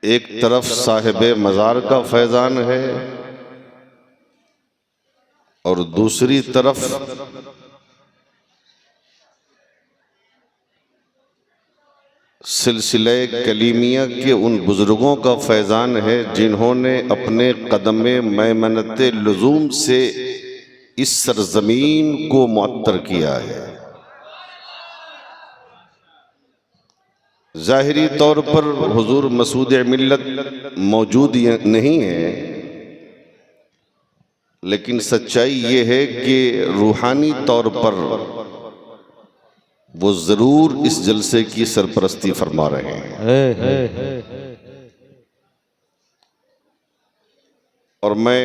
एक तरफ साहिबे मज़ार का फैज़ान है और दूसरी तरफ सिलसिले कलीमिया के उन बुजुर्गों का फैज़ान है जिन्होंने अपने कदमे मैमनत लुज़ूम से इस सरजमीन को मुअत्तर किया है। ज़ाहिरी तौर पर हुजूर मसूद मिल्लत मौजूद नहीं है, लेकिन सच्चाई ये है कि रूहानी तौर पर वो जरूर इस जलसे की सरपरस्ती फरमा रहे हैं। और मैं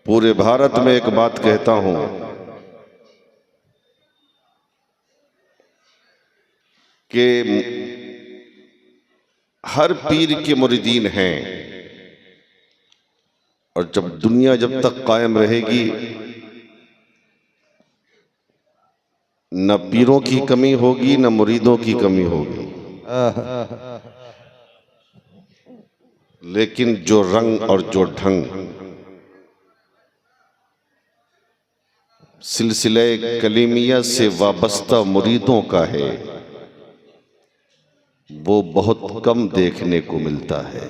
पूरे भारत में एक बात कहता हूं कि हर पीर के मुरीदीन हैं, और जब दुनिया जब तक कायम रहेगी न पीरों की कमी होगी न मुरीदों की कमी होगी। लेकिन जो रंग और जो ढंग सिलसिले कलीमिया से वाबस्ता मुरीदों का है, वो बहुत कम देखने को मिलता है।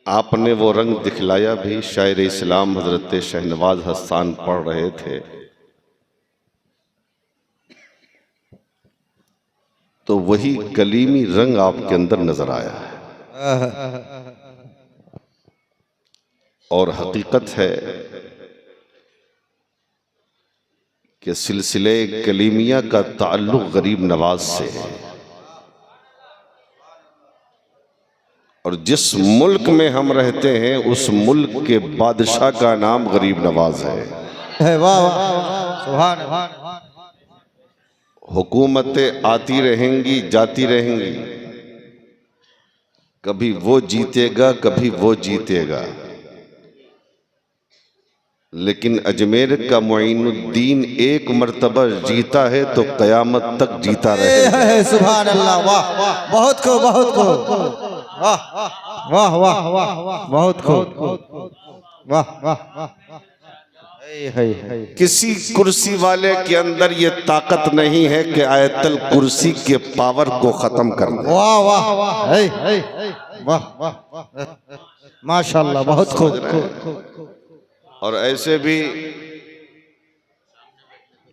आपने वो रंग दिखलाया भी। शायर इस्लाम हजरत शहनवाज हसन पढ़ रहे थे तो वही कलीमी रंग आपके अंदर नजर आया है। और हकीकत है कि सिलसिले कलीमिया का ताल्लुक गरीब नवाज से है, और जिस मुल्क में हम रहते हैं उस मुल्क के बादशाह का नाम गरीब नवाज है। वाह वाह सुभान अल्लाह। हुकूमतें आती रहेंगी जाती रहेंगी, कभी वो जीतेगा कभी वो जीतेगा, लेकिन अजमेर का मुईनुद्दीन एक मर्तबा जीता है तो कयामत तक जीता रहेगा। सुभान अल्लाह। वाह बहुत को बहुत को वाह वाह वाह वाह बहुत को वाह वाह। किसी कुर्सी वाले के अंदर ये ताकत नहीं है कि आयतल कुर्सी के पावर को खत्म कर दे। वाह वाह वाह वाह माशाल्लाह बहुत खूब। और ऐसे भी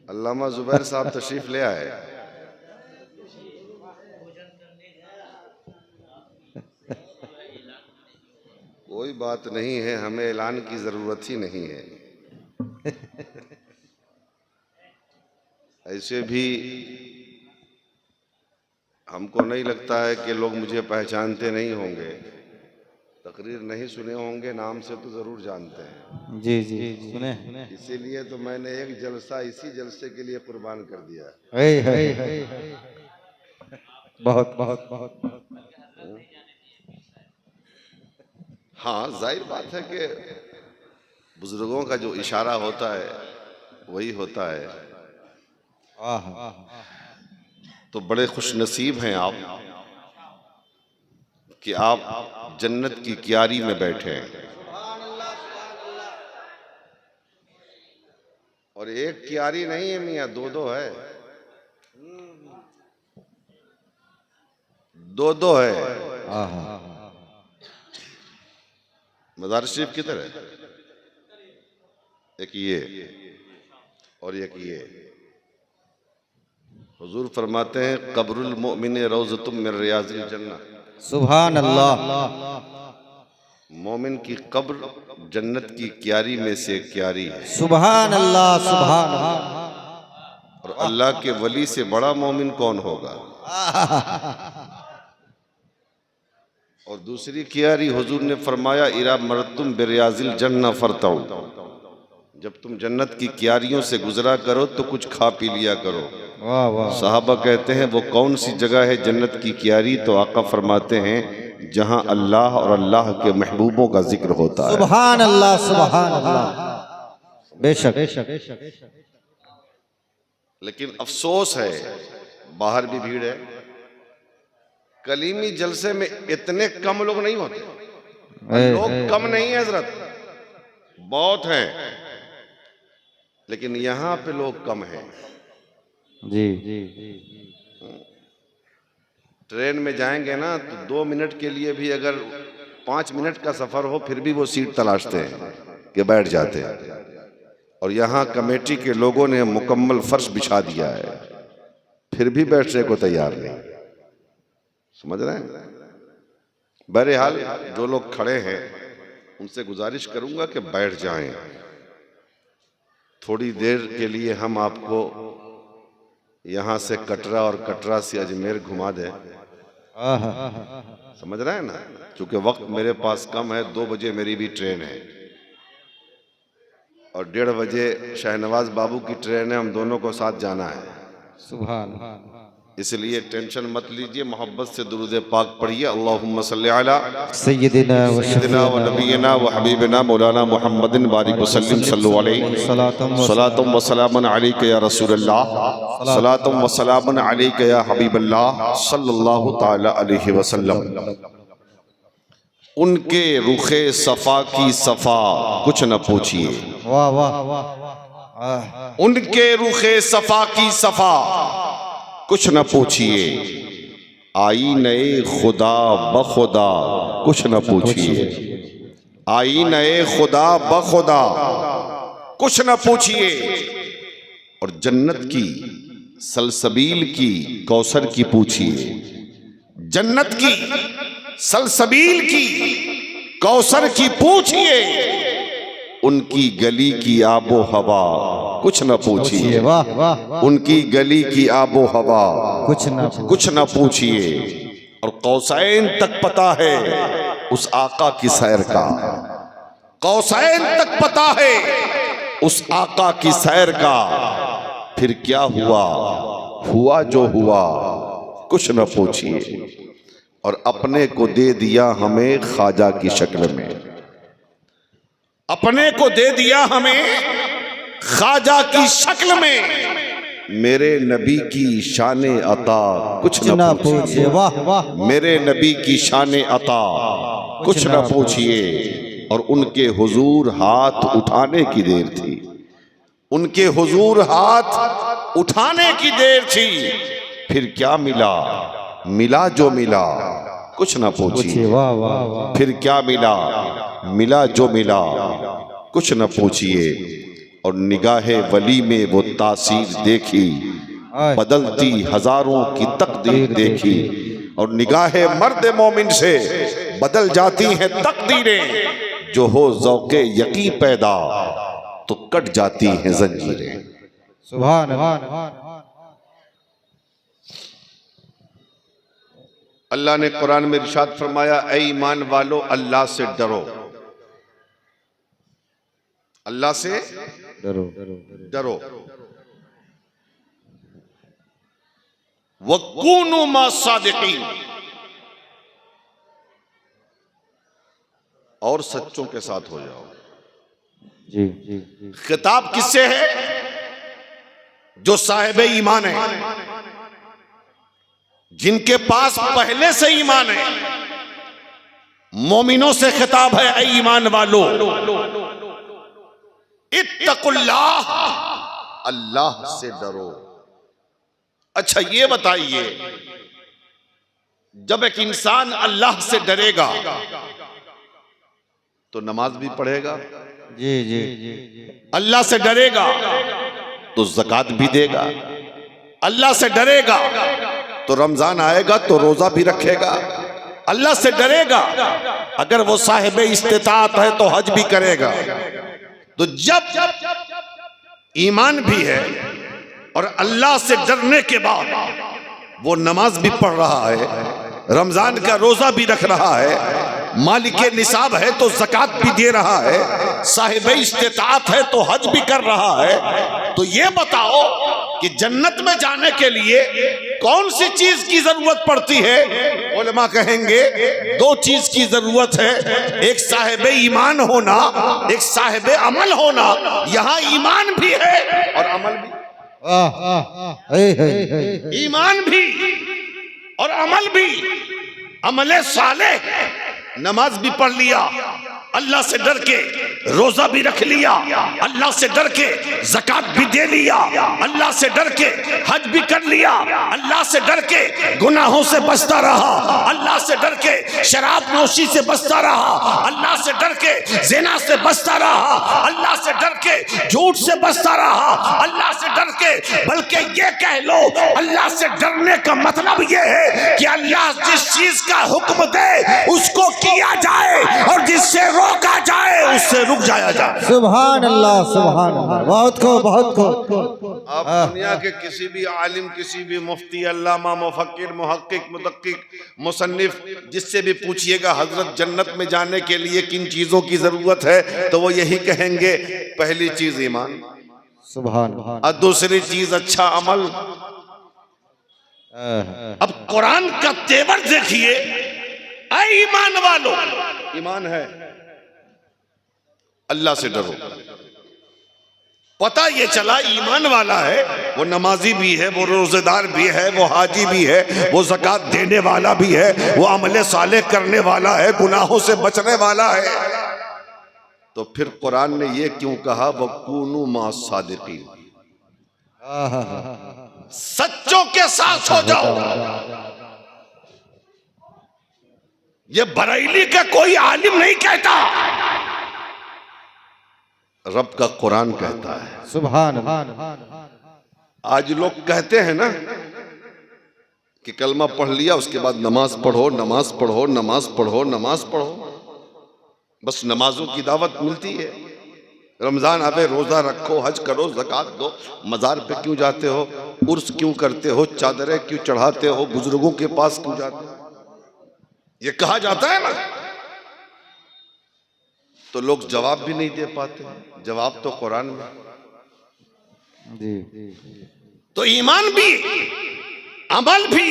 अल्लामा जुबैर साहब तशरीफ ले आए। कोई बात नहीं है, हमें ऐलान की जरूरत ही नहीं है। ऐसे भी हमको नहीं लगता है कि लोग मुझे पहचानते नहीं होंगे, तकरीर नहीं सुने होंगे, नाम से तो जरूर जानते हैं। जी जी सुने। इसीलिए तो मैंने एक जलसा इसी जलसे के लिए कुर्बान कर दिया। बहुत बहुत बहुत। हाँ, जाहिर बात है कि बुजुर्गों का जो इशारा होता है वही होता है। तो बड़े खुश नसीब हैं आप कि आप जन्नत की क्यारी में बैठे हैं। और एक क्यारी नहीं है मियाँ, दो दो है, दो दो है। मज़ार शरीफ किधर है? एक ये और एक ये। हुजूर फरमाते हैं कब्रुल मोमिन रौज़तुम मिन रियाज़िल जन्नह। सुभान अल्लाह। मोमिन की कब्र जन्नत की क्यारी में से एक क्यारी है। सुभान अल्लाह सुभान अल्लाह। और अल्लाह के वली से बड़ा मोमिन कौन होगा? और दूसरी क्यारी हुजूर ने फरमाया इरा मरतुम बिरियाजिल जन्नह फरताउ, जब तुम जन्नत की क्यारियों से गुजरा करो तो कुछ खा पी लिया करो। वाह वाह। साहबा कहते हैं वो कौन सी जगह है जन्नत की क्यारी? तो आका फरमाते हैं जहां अल्लाह और अल्लाह के महबूबों का जिक्र होता है। सुभान अल्लाह सुभान अल्लाह। बेशक। लेकिन अफसोस है बाहर भी भीड़ है। कलीमी जलसे में इतने कम लोग नहीं होते, लोग कम नहीं है हजरत, बहुत हैं, लेकिन यहां पे लोग कम हैं। जी ट्रेन में जाएंगे ना तो 2 मिनट के लिए भी अगर 5 मिनट का सफर हो फिर भी वो सीट तलाशते हैं कि बैठ जाते हैं। और यहाँ कमेटी के लोगों ने मुकम्मल फर्श बिछा दिया है, फिर भी बैठने को तैयार नहीं। समझ रहे हैं? बहरहाल जो लोग खड़े हैं उनसे गुजारिश करूंगा कि बैठ जाएं। थोड़ी देर के लिए हम आपको यहाँ से कटरा और कटरा से अजमेर घुमा दें। समझ रहे हैं ना? क्योंकि वक्त मेरे पास कम है, 2 बजे मेरी भी ट्रेन है और 1:30 बजे शहनवाज बाबू की ट्रेन है, हम दोनों को साथ जाना है। सुभान। इसलिए टेंशन मत लीजिए, मोहब्बत से दुरूद पाक पढ़िए। अल्लाहुम्मा सल्ली अला सय्यदिना व सय्यदिना व नबीना व हबीबना मौलाना मुहम्मदिन बारिक वसल्लम सल्लल्लाहु अलैहि सलातुम व सलामुन अलैका या रसूलल्लाह सलातुम व सलामुन अलैका या हबीबल्लाह सल्लल्लाहु तआला अलैहि वसल्लम। उनके रुखे सफा की सफा कुछ न पूछिए। वाह वाह वाह। उनके रुखे सफा की सफा कुछ न पूछिए। आईने खुदा बखुदा कुछ न पूछिए। आईने खुदा बखुदा कुछ न पूछिए। और जन्नत की सलसबील की कौसर की पूछिए। जन्नत की सलसबील की कौसर की पूछिए। उनकी गली की आबो हवा कुछ न पूछिए। वाह वाह। उनकी गली की आबो हवा कुछ न पूछिए। और कौसैन तक पता है उस आका की सैर का। कौसैन तक पता है उस आका की सैर का। फिर क्या हुआ, हुआ जो हुआ कुछ न पूछिए। और अपने को दे दिया हमें ख्वाजा की शक्ल में। अपने को दे दिया हमें ख्वाजा की शक्ल में। मेरे नबी की शान अता कुछ न पूछिए। वाह वाह। मेरे नबी की शान अता कुछ न पूछिए। और उनके हुजूर हाथ उठाने की देर थी। उनके हुजूर हाथ उठाने की देर थी। फिर क्या मिला, मिला जो मिला कुछ न पूछिए। वाह वाह वाह। फिर क्या मिला, मिला जो मिला कुछ न पूछिए। और निगाहे वली में वो तासीर देखी, बदलती हजारों की तकदीर देखी। और निगाहे मर्द मोमिन से बदल जाती हैं तकदीरें। जो हो ज़ौक़े यकी पैदा तो कट जाती हैं जंजीरें। सुभान अल्लाह। अल्लाह ने कुरान में इरशाद फरमाया, ऐ ईमान वालो अल्लाह से डरो। अल्लाह से डरो डरो। वकूनु मा सादिकीन, और सच्चों के साथ हो जाओ। जी। खिताब किससे है? जो साहिब ईमान है, जिनके पास पहले से ईमान है। मोमिनों से खिताब है, ऐ ईमान वालो इत्तकुल्लाह, अल्लाह से डरो। अच्छा ये बताइए, जब एक इंसान अल्लाह से डरेगा तो नमाज भी पढ़ेगा। जी जी। अल्लाह से डरेगा तो ज़कात भी देगा। अल्लाह से डरेगा तो रमजान आएगा तो रोजा भी रखेगा। अल्लाह से डरेगा अगर वो साहिब इस्तिताअत है तो हज भी करेगा। तो जब ईमान भी है और अल्लाह से डरने के बाद वो नमाज भी पढ़ रहा है, रमजान का रोजा भी रख रहा है, मालिके निसाब है तो ज़कात भी दे रहा है, साहिब इस्तिताअत है तो हज भी कर रहा है, तो ये बताओ कि जन्नत में जाने के लिए कौन सी चीज की जरूरत पड़ती है? उलमा कहेंगे 2 चीज की जरूरत है, एक साहिब ईमान होना, एक साहिब अमल होना। यहां ईमान भी है और अमल भी। ईमान भी और अमल भी। अमले साले, नमाज भी पढ़ लिया, अल्लाह से डर के रोजा भी रख लिया, अल्लाह से डर के ज़कात भी दे लिया, अल्लाह से डर के हज भी कर लिया, अल्लाह से डर के गुनाहों से बचता रहा, अल्लाह से डर के शराब नौशी से बचता रहा, अल्लाह से डर के ज़िना से बचता रहा, अल्लाह से डर के झूठ से बचता रहा, अल्लाह से डर के, बल्कि ये कह लो अल्लाह से डरने का मतलब ये है कि अल्लाह जिस चीज का हुक्म दे उसको किया जाए और जिससे रोका जाए उससे रुक जाया जाए। सुभान अल्लाह, सुभान अल्लाह। बहुत खूब, बहुत खूब। आप दुनिया के किसी भी आलिम, किसी भी मुफ्ती, अल्लामा, मुफक्किर, मुहक्किक, मुदक्किक, मुसन्निफ, जिससे भी पूछिएगा हजरत जन्नत में जाने के लिए किन चीजों की जरूरत है, तो वो यही कहेंगे, पहली चीज ईमान, सुभान, और दूसरी चीज अच्छा अमल। अब कुरान का तेवर देखिए, ऐ ईमान वालों, ईमान है, अल्लाह से डरो। पता ये चला ईमान वाला है, वो नमाजी भी है, वो रोजेदार भी है, वो हाजी भी है, वो ज़कात देने वाला भी है, वो अमले साले करने वाला है, गुनाहों से बचने वाला है। तो फिर कुरान ने ये क्यों कहा, वकूनू मा सादिकीन, सच्चों के साथ हो जाओ। ये बरेली का कोई आलिम नहीं कहता, रब का कुरान कहता है। सुभान। आज लोग कहते हैं ना कि कलमा पढ़ लिया उसके बाद नमाज पढ़ो, नमाज पढ़ो, नमाज पढ़ो, नमाज पढ़ो, बस नमाजों की दावत मिलती है। रमजान आवे रोजा रखो, हज करो, ज़कात दो, मजार पे क्यों जाते हो, उर्स क्यों करते हो, चादरें क्यों चढ़ाते हो, बुजुर्गों के पास क्यों जाते हो, ये कहा जाता है ना। तो लोग जवाब भी नहीं दे पाते, जवाब तो कुरान में। तो ईमान भी, अमल भी,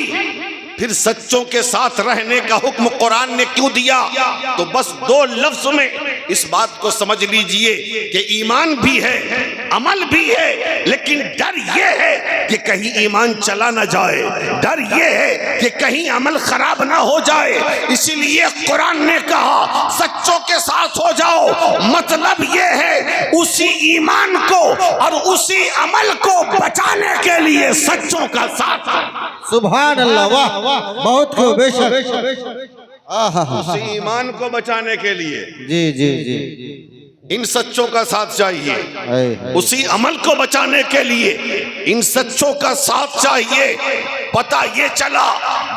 फिर सच्चों के साथ रहने का हुक्म कुरान ने क्यों दिया, तो बस दो लफ्ज में इस बात को समझ लीजिए कि ईमान भी है, अमल भी है, लेकिन डर ये है कि कहीं ईमान चला ना जाए, डर ये है कि कहीं अमल खराब ना हो जाए। इसीलिए कुरान ने कहा सच्चों के साथ हो जाओ, मतलब ये है उसी ईमान को और उसी अमल को बचाने के लिए सच्चों का साथ। सुभान अल्लाह, वाह, बहुत खूब, बेशक। उसी ईमान को बचाने के लिए जी जी जी इन सच्चों का साथ चाहिए, उसी अमल को बचाने के लिए इन सच्चों का साथ चाहिए। पता ये चला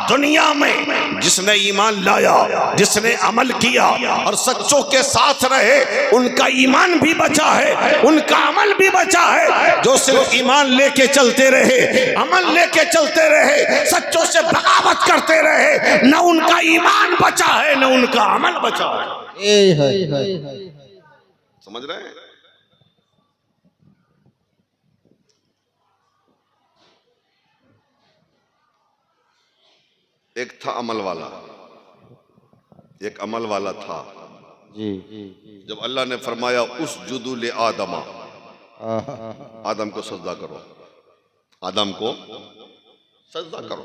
दुनिया में जिसने ईमान लाया, जिसने अमल किया और सच्चों के साथ रहे, उनका ईमान भी बचा है, उनका अमल भी बचा है। जो सिर्फ ईमान लेके चलते रहे, अमल लेके चलते रहे, सच्चों से बगावत करते रहे, न उनका ईमान बचा है न उनका अमल बचा है। समझ रहे हैं? एक था अमल वाला, एक अमल वाला था जी। जब अल्लाह ने फरमाया उस जुदुल आदमा, आदम को सजदा करो, आदम को सजदा करो।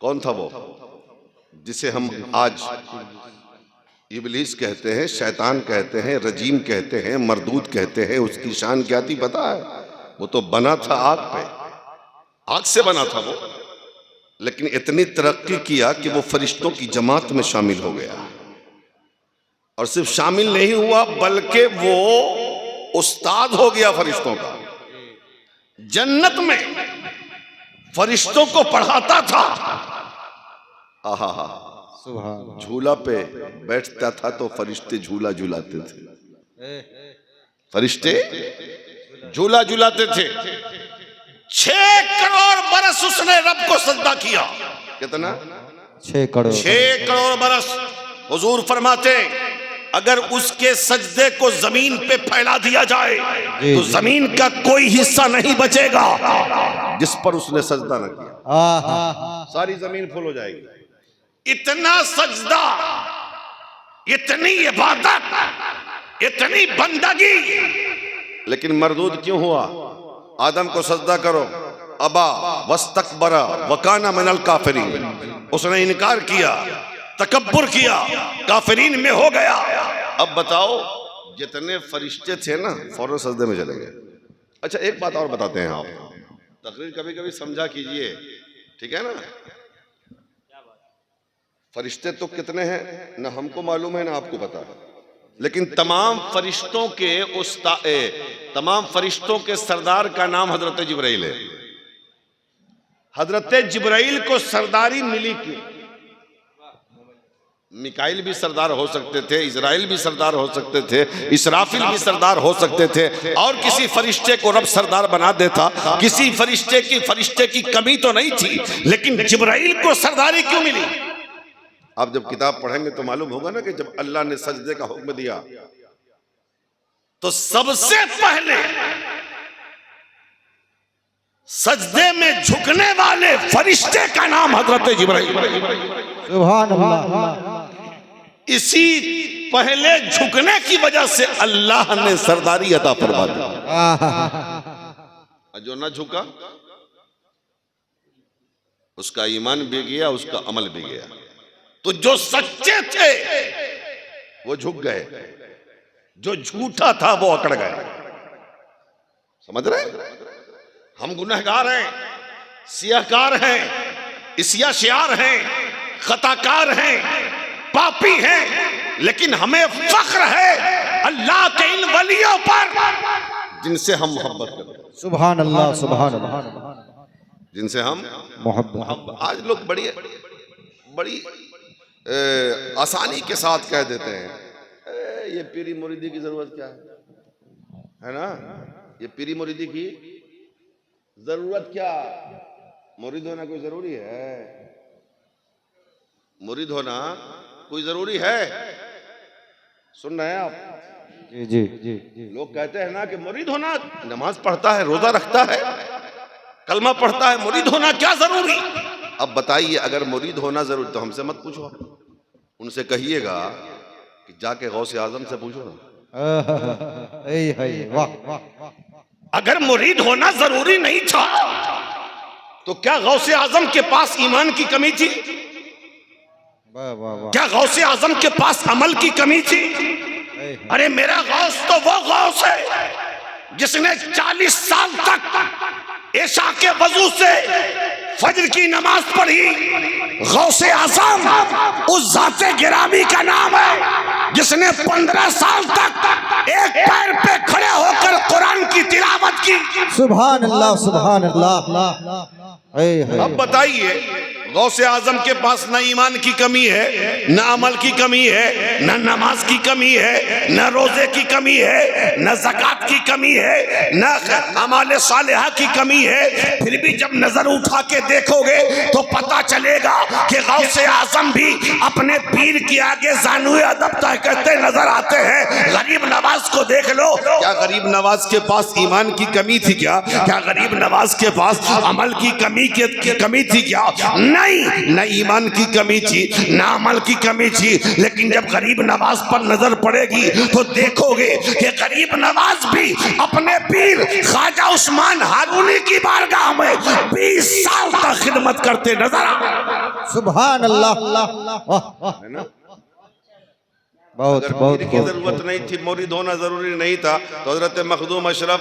कौन था वो जिसे हम आज इबलीस कहते हैं, शैतान कहते हैं, रजीम कहते हैं, मरदूद कहते हैं? उसकी शान क्या थी पता है? वो तो बना था आग पे, आग से बना था वो, लेकिन इतनी तरक्की किया कि वो फरिश्तों की जमात में शामिल हो गया। और सिर्फ शामिल नहीं हुआ बल्कि वो उस्ताद हो गया फरिश्तों का। जन्नत में फरिश्तों को पढ़ाता था। आहा, झूला पे बैठता था तो फरिश्ते झूला झूलाते थे, फरिश्ते झूला झूलाते थे। 6 करोड़ बरस उसने रब को सजदा किया। कितना? 6 करोड़ बरस। हुजूर फरमाते अगर उसके सजदे को जमीन पे फैला दिया जाए तो जमीन का कोई हिस्सा नहीं बचेगा जिस पर उसने सजदा न किया। सारी जमीन फुल हो जाएगी। इतना सजदा, इतनी इबादत, इतनी बंदगी, लेकिन मरदूद क्यों हुआ? आदम को सजदा करो, अबा वस्तकबरा वकाना मिनल काफिरीन, उसने इनकार किया, तकब्बुर किया, काफिरीन में हो गया। अब बताओ, जितने फरिश्ते थे ना फौरन सजदे में चले गए। अच्छा एक बात और बताते हैं, आप तकरीर कभी कभी समझा कीजिए, ठीक है ना। फरिश्ते तो कितने हैं ना हमको मालूम है ना आपको पता है, लेकिन तमाम फरिश्तों के सरदार का नाम हजरत जिब्राइल है। हजरत जिब्राइल को सरदारी मिली क्यों? मिकाइल भी सरदार हो सकते थे, इजराइल भी सरदार हो सकते थे, इसराफिल भी सरदार हो सकते थे, और किसी फरिश्ते को रब सरदार बना देता। किसी फरिश्ते की कमी तो नहीं थी, लेकिन जिब्राइल को सरदारी क्यों मिली? आप जब किताब पढ़ेंगे तो मालूम होगा ना कि जब अल्लाह ने सजदे का हुक्म दिया तो सबसे पहले सजदे में झुकने वाले फरिश्ते का नाम हजरत जिब्राइल। सुभान अल्लाह। इसी पहले झुकने की वजह से अल्लाह ने सरदारी अता फरमा दी। जो ना झुका उसका ईमान भी गया, उसका अमल भी गया। तो जो सच्चे थे वो झुक गए, जो झूठा था वो अकड़ गए। समझ रहे? हम गुनहगार हैं, सियाकार हैं, इस्याशियार हैं, खताकार हैं, पापी हैं, लेकिन हमें फख्र है अल्लाह के इन वलियों पर जिनसे हम मोहब्बत करते हैं। सुभान अल्लाह, सुभान अल्लाह। जिनसे हम मोहब्बत। आज लोग बड़ी आसानी के साथ कह देते हैं ये पीरी मुरीदी की जरूरत क्या है ना, ये पीरी मुरीदी की जरूरत क्या? मुरीद होना कोई जरूरी है? मुरीद होना कोई जरूरी है? सुन रहे हैं आप? जी जी जी जी। लोग कहते हैं ना कि मुरीद होना, नमाज पढ़ता है, रोजा रखता है, कलमा पढ़ता है, मुरीद होना क्या जरूरी? अब बताइए, अगर मुरीद होना जरूरी तो हमसे मत पूछो, उनसे कहिएगा कि जाके गौसे आजम से पूछो ना। वाह। अगर मुरीद होना जरूरी नहीं था तो क्या गौसे आजम के पास ईमान की कमी थी? क्या गौसे आजम के पास अमल की कमी थी? अरे मेरा गौस तो वो गौस है जिसने 40 साल तक ऐशा के वजू से फजर की नमाज पढ़ी। गौसे आजम उस जाते गिरामी का नाम है जिसने 15 साल तक एक पैर पे खड़े होकर कुरान की तिलावत की। सुभान अल्लाह, सुभान अल्लाह। अब बताइए, गौसे आजम के पास न ईमान की कमी है, न अमल की कमी है, न नमाज की कमी है, न रोजे की कमी है, न ज़कात की कमी है, न अमाले सालेहा की कमी है, फिर भी जब नजर उठा के देखोगे तो पता चलेगा कि गौसे आजम भी अपने पीर के आगे ज़ानुए अदब तय करते नजर आते हैं। गरीब नवाज को देख लो, क्या गरीब नवाज के पास ईमान की कमी थी? क्या गरीब नवाज के पास अमल की कमी थी? क्या नहीं, न ईमान की कमी थी, न अमल की कमी थी। लेकिन जब गरीब नवाज पर नजर पड़ेगी तो देखोगे कि गरीब नवाज भी अपने पीर ख्वाजा उस्मान हारूनी की बारगाह में 20 साल तक खिदमत करते नजर आए। सुभान अल्लाह। बहुत बहुत की जरूरत नहीं थी, मुरीद होना जरूरी नहीं था, तो हजरत मखदूम अशरफ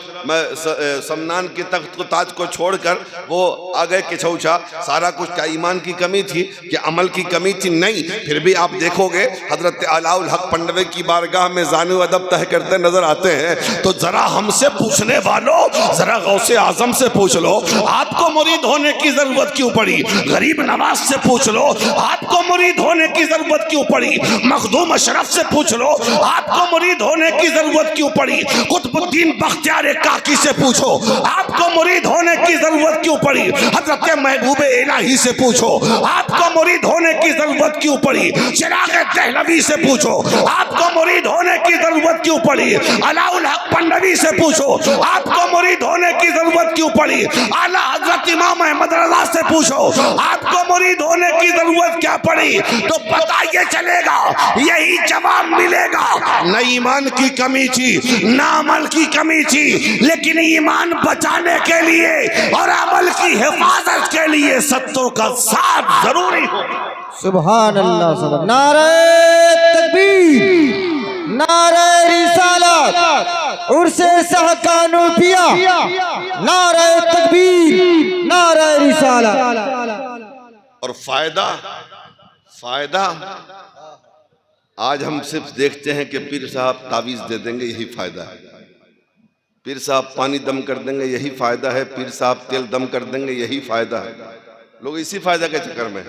समनान के तख्त को ताज को छोड़कर वो आ गए किछौछा। सारा कुछ क्या ईमान की कमी थी, क्या अमल की कमी थी? नहीं। फिर भी आप देखोगे हजरत अलाउल हक पंडवे की बारगाह में ज़ानु अदब तय करते नजर आते हैं। तो जरा हमसे पूछने वालों, जरा गौसे आजम से पूछ लो, आपको मुरीद होने की जरूरत क्यों पड़ी? गरीब नवाज से पूछ लो, आपको मुरीद होने की जरूरत क्यों पड़ी? मखदूम अशरफ से पूछ लो, आपको मुरीद होने की जरूरत क्यों पड़ी? कुतुबुद्दीन बख्तियार काकी से पूछो, आपको मुरीद होने की जरूरत क्यों पड़ी? हजरत महबूब इलाही से पूछो, आपको मुरीद होने की जरूरत क्यों पड़ी? चिराग दहलवी से पूछो, आपको मुरीद होने की जरूरत क्यों पड़ी? अलाउल हक पंडवी से पूछो, आपको मुरीद होने की जरूरत क्यों पड़ी? आला हजरत हजरत इमाम अहमद रज़ा से पूछो आपको मुरीद होने की जरूरत क्या पड़ी, तो पता ये चलेगा, यही जवाब मिलेगा। न ईमान की कमी थी न अमल की कमी थी, लेकिन ईमान बचाने के लिए और अमल की हिफाजत के लिए सत्तों का साथ जरूरी हो। सुभान अल्लाह, सुभान। नारे तकबीर, नारे रिसालत, उर्से सहकानूपिया, नारे तकबीर, नारे रिसालत। और फायदा फायदा आज हम सिर्फ देखते हैं कि पीर साहब तावीज़ दे देंगे, यही फायदा है। पीर साहब पानी दम कर देंगे, यही फायदा है। पीर साहब तेल दम कर देंगे, यही फायदा है। लोग इसी फायदा के चक्कर में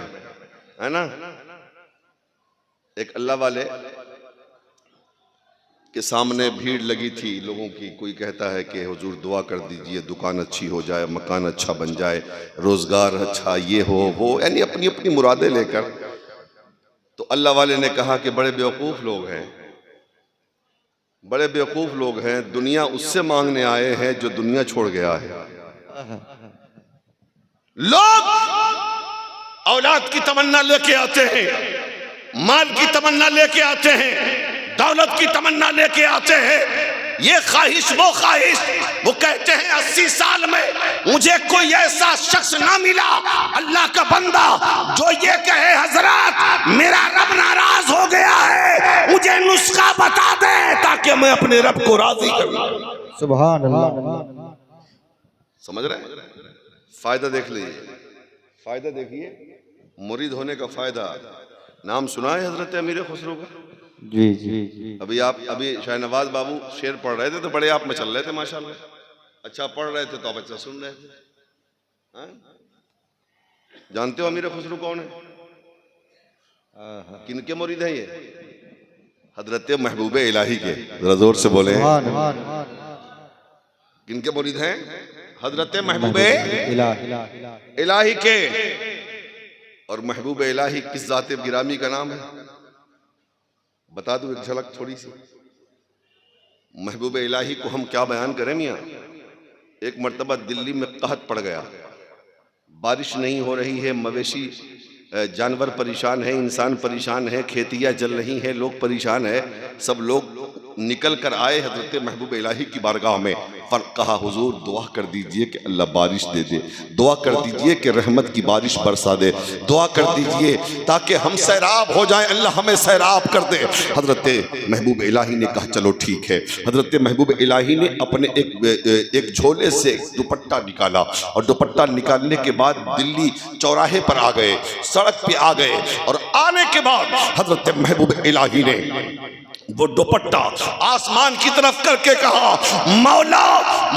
है ना। एक अल्लाह वाले के सामने भीड़ लगी थी लोगों की। कोई कहता है कि हुजूर दुआ कर दीजिए दुकान अच्छी हो जाए, मकान अच्छा बन जाए, रोजगार अच्छा, ये हो वो, यानी अपनी अपनी मुरादें लेकर। तो अल्लाह वाले ने कहा कि बड़े बेवकूफ़ लोग हैं, बड़े बेवकूफ़ लोग हैं। दुनिया उससे मांगने आए हैं जो दुनिया छोड़ गया है। लोग औलाद की तमन्ना लेके आते हैं, माल की तमन्ना लेके आते हैं, दौलत की तमन्ना लेके आते हैं, ये ख्वाहिश वो ख्वाहिश। वो कहते हैं 80 साल में मुझे कोई ऐसा शख्स ना मिला, अल्लाह का बंदा, जो ये कहे हजरत मेरा रब नाराज हो गया है, मुझे नुस्खा बता दे ताकि मैं अपने रब को राजी करूं। सुभान अल्लाह। समझ रहे हैं? फायदा देख लीजिए, फायदा देखिए, मुरीद होने का फायदा। नाम सुना है हजरत अमीर खुसरो का? जी जी जी। अभी शाहनवाज बाबू शेर पढ़ रहे थे तो बड़े आप में चल रहे थे माशाल्लाह। अच्छा पढ़ रहे थे तो आप अच्छा सुन रहे थे। हाँ? जानते हो अमीर खुसरो कौन है? किनके मुरीद हैं ये? हजरत महबूब इलाही के। जरा जोर से बोले। किनके मुरीद हैं? हजरत महबूब इलाही के। और महबूब इलाही किस जाते गिरामी का नाम है? बता दूं एक झलक थोड़ी सी। महबूब इलाही को हम क्या बयान करें मियाँ। एक मर्तबा दिल्ली में कहत पड़ गया, बारिश नहीं हो रही है, मवेशी जानवर परेशान है, इंसान परेशान है, खेतियाँ जल रही हैं, लोग परेशान है। सब लोग निकल कर आए हजरत महबूब इलाही की बारगाह में। पर कहा हुजूर दुआ कर दीजिए कि अल्लाह बारिश दे दे, दुआ कर दीजिए कि रहमत की बारिश बरसा दे, दुआ कर दीजिए ताकि हम सैराब हो जाएं, अल्लाह हमें सैराब कर दे। हजरत महबूब इलाही ने कहा चलो ठीक है। हजरत महबूब इलाही ने अपने एक झोले से दुपट्टा निकाला और दुपट्टा निकालने के बाद दिल्ली चौराहे पर आ गए, सड़क पे आ गए। और आने के बाद हजरत महबूब इलाही ने वो दुपट्टा आसमान की तरफ करके कहा मौला